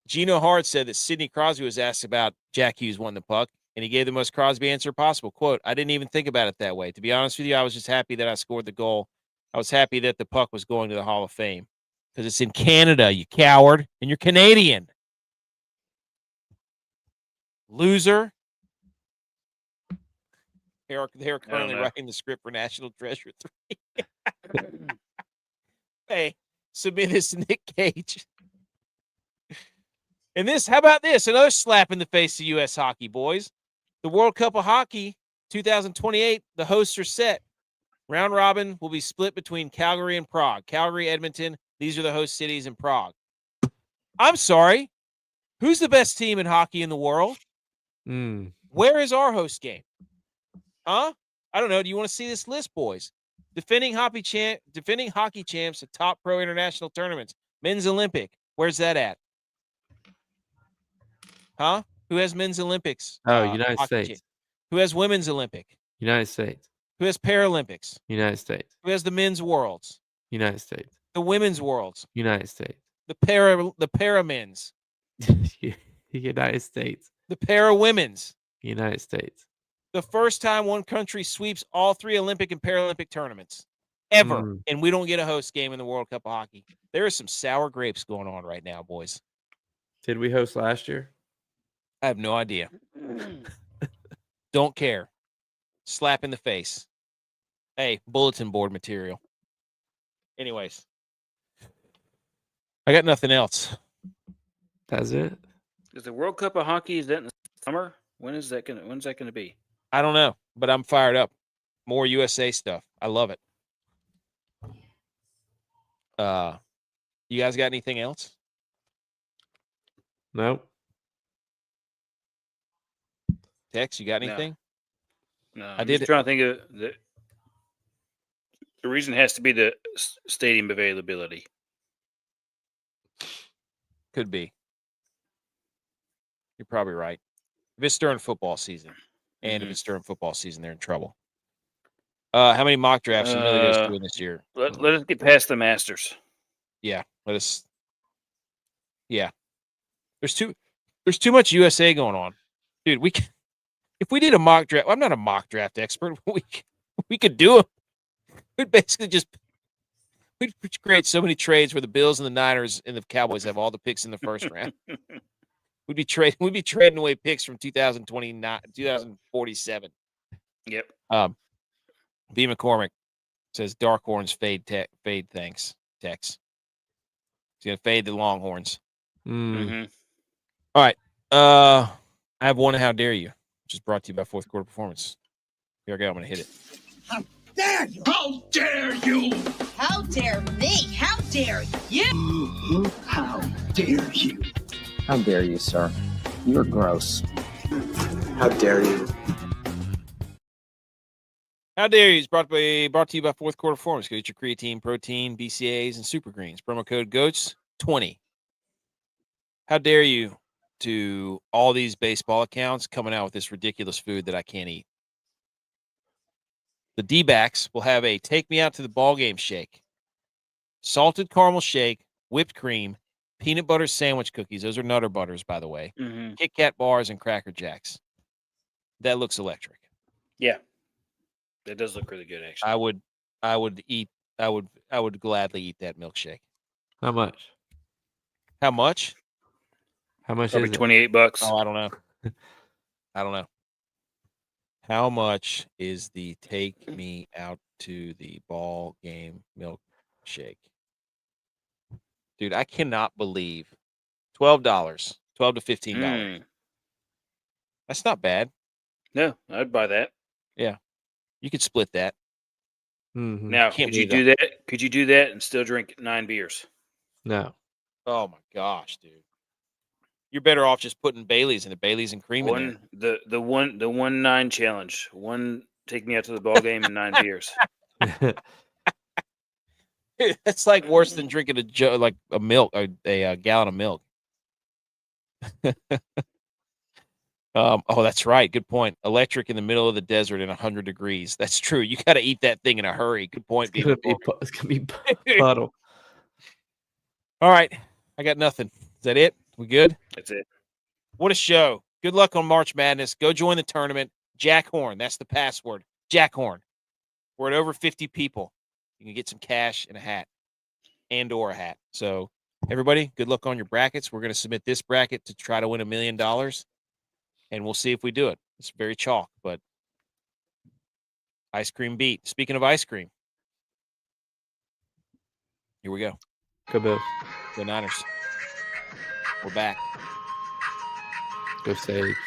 Gino Hart said that Sidney Crosby was asked about Jack Hughes won the puck, and he gave the most Crosby answer possible. Quote, I didn't even think about it that way. To be honest with you, I was just happy that I scored the goal. I was happy that the puck was going to the Hall of Fame because it's in Canada, you coward, and you're Canadian. Loser. They're currently writing the script for National Treasure 3. Hey, submit this to Nick Cage. And how about this? Another slap in the face of U.S. hockey, boys. The World Cup of Hockey 2028, the hosts are set. Round robin will be split between Calgary and Prague. Calgary, Edmonton, these are the host cities in Prague. I'm sorry. Who's the best team in hockey in the world? Where is our host game? Huh? I don't know. Do you want to see this list, boys? Defending hockey champs at top pro international tournaments. Men's Olympic. Where's that at? Huh? Who has men's Olympics? United States. Who has women's Olympic? United States. Who has Paralympics? United States. Who has the men's worlds? United States. The women's worlds? United States. The para men's? United States. The para women's? United States. The first time one country sweeps all 3 Olympic and Paralympic tournaments ever, and we don't get a host game in the World Cup of Hockey. There is some sour grapes going on right now, boys. Did we host last year? I have no idea. Don't care. Slap in the face. Hey, bulletin board material. Anyways, I got nothing else. That's it. Is the World Cup of Hockey, is that in the summer? When's that gonna be? I don't know, but I'm fired up. More USA stuff. I love it. You guys got anything else? Nope. Tex, you got anything? No, I'm just trying to think of the reason has to be the stadium availability. Could be. You're probably right. If it's during football season, and if it's during football season, they're in trouble. How many mock drafts are Millionaires doing this year? Let us get past the Masters. Yeah, let us. Yeah, there's too much USA going on, dude. If we did a mock draft, I'm not a mock draft expert. We could do it. We'd basically we'd create so many trades where the Bills and the Niners and the Cowboys have all the picks in the first round. We'd be trading away picks from 2029, 2047. Yep. B. McCormick says Dark Horns fade. Thanks, Tex. He's gonna fade the Longhorns. Mm-hmm. All right. I have one. How dare you? Which is brought to you by Fourth Quarter Performance. Here I go. I'm gonna hit it. How dare you? How dare you? How dare me? How dare you? How dare you? How dare you, sir? You're gross. How dare you? How dare you? It's brought to you by Fourth Quarter Performance. Go get your creatine, protein, BCAAs, and super greens. Promo code GOATS20. How dare you to all these baseball accounts coming out with this ridiculous food that I can't eat? The D-backs will have a take me out to the ball game shake. Salted caramel shake, whipped cream, peanut butter sandwich cookies. Those are Nutter Butters, by the way. Mm-hmm. Kit Kat bars and Cracker Jacks. That looks electric. Yeah. That does look really good, actually. I would gladly eat that milkshake. How much? How much? How much Probably is it? $28. Oh, I don't know. I don't know. How much is the take me out to the ball game milkshake? Dude, I cannot believe $12, $12 to $15. That's not bad. No, I'd buy that. Yeah. You could split that. Mm-hmm. Now, Can't could you believe do that? Could you do that and still drink 9 beers? No. Oh my gosh, dude. You're better off just putting Baileys and cream in there. The 1-9 challenge. One take me out to the ball game and 9 beers. That's like worse than drinking a gallon of milk. Oh, that's right. Good point. Electric in the middle of the desert in 100 degrees. That's true. You got to eat that thing in a hurry. Good point. It's gonna be puddle. All right. I got nothing. Is that it? We good? That's it. What a show. Good luck on March Madness. Go join the tournament. Jack Horn. That's the password. Jack Horn. We're at over 50 people. You can get some cash and a hat or a hat. So everybody, good luck on your brackets. We're going to submit this bracket to try to win $1 million, and we'll see if we do it. It's very chalk, but ice cream beat. Speaking of ice cream, here we go. Go Bills. Go Niners. We're back. Go Saves.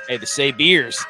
Hey, the Say Beers.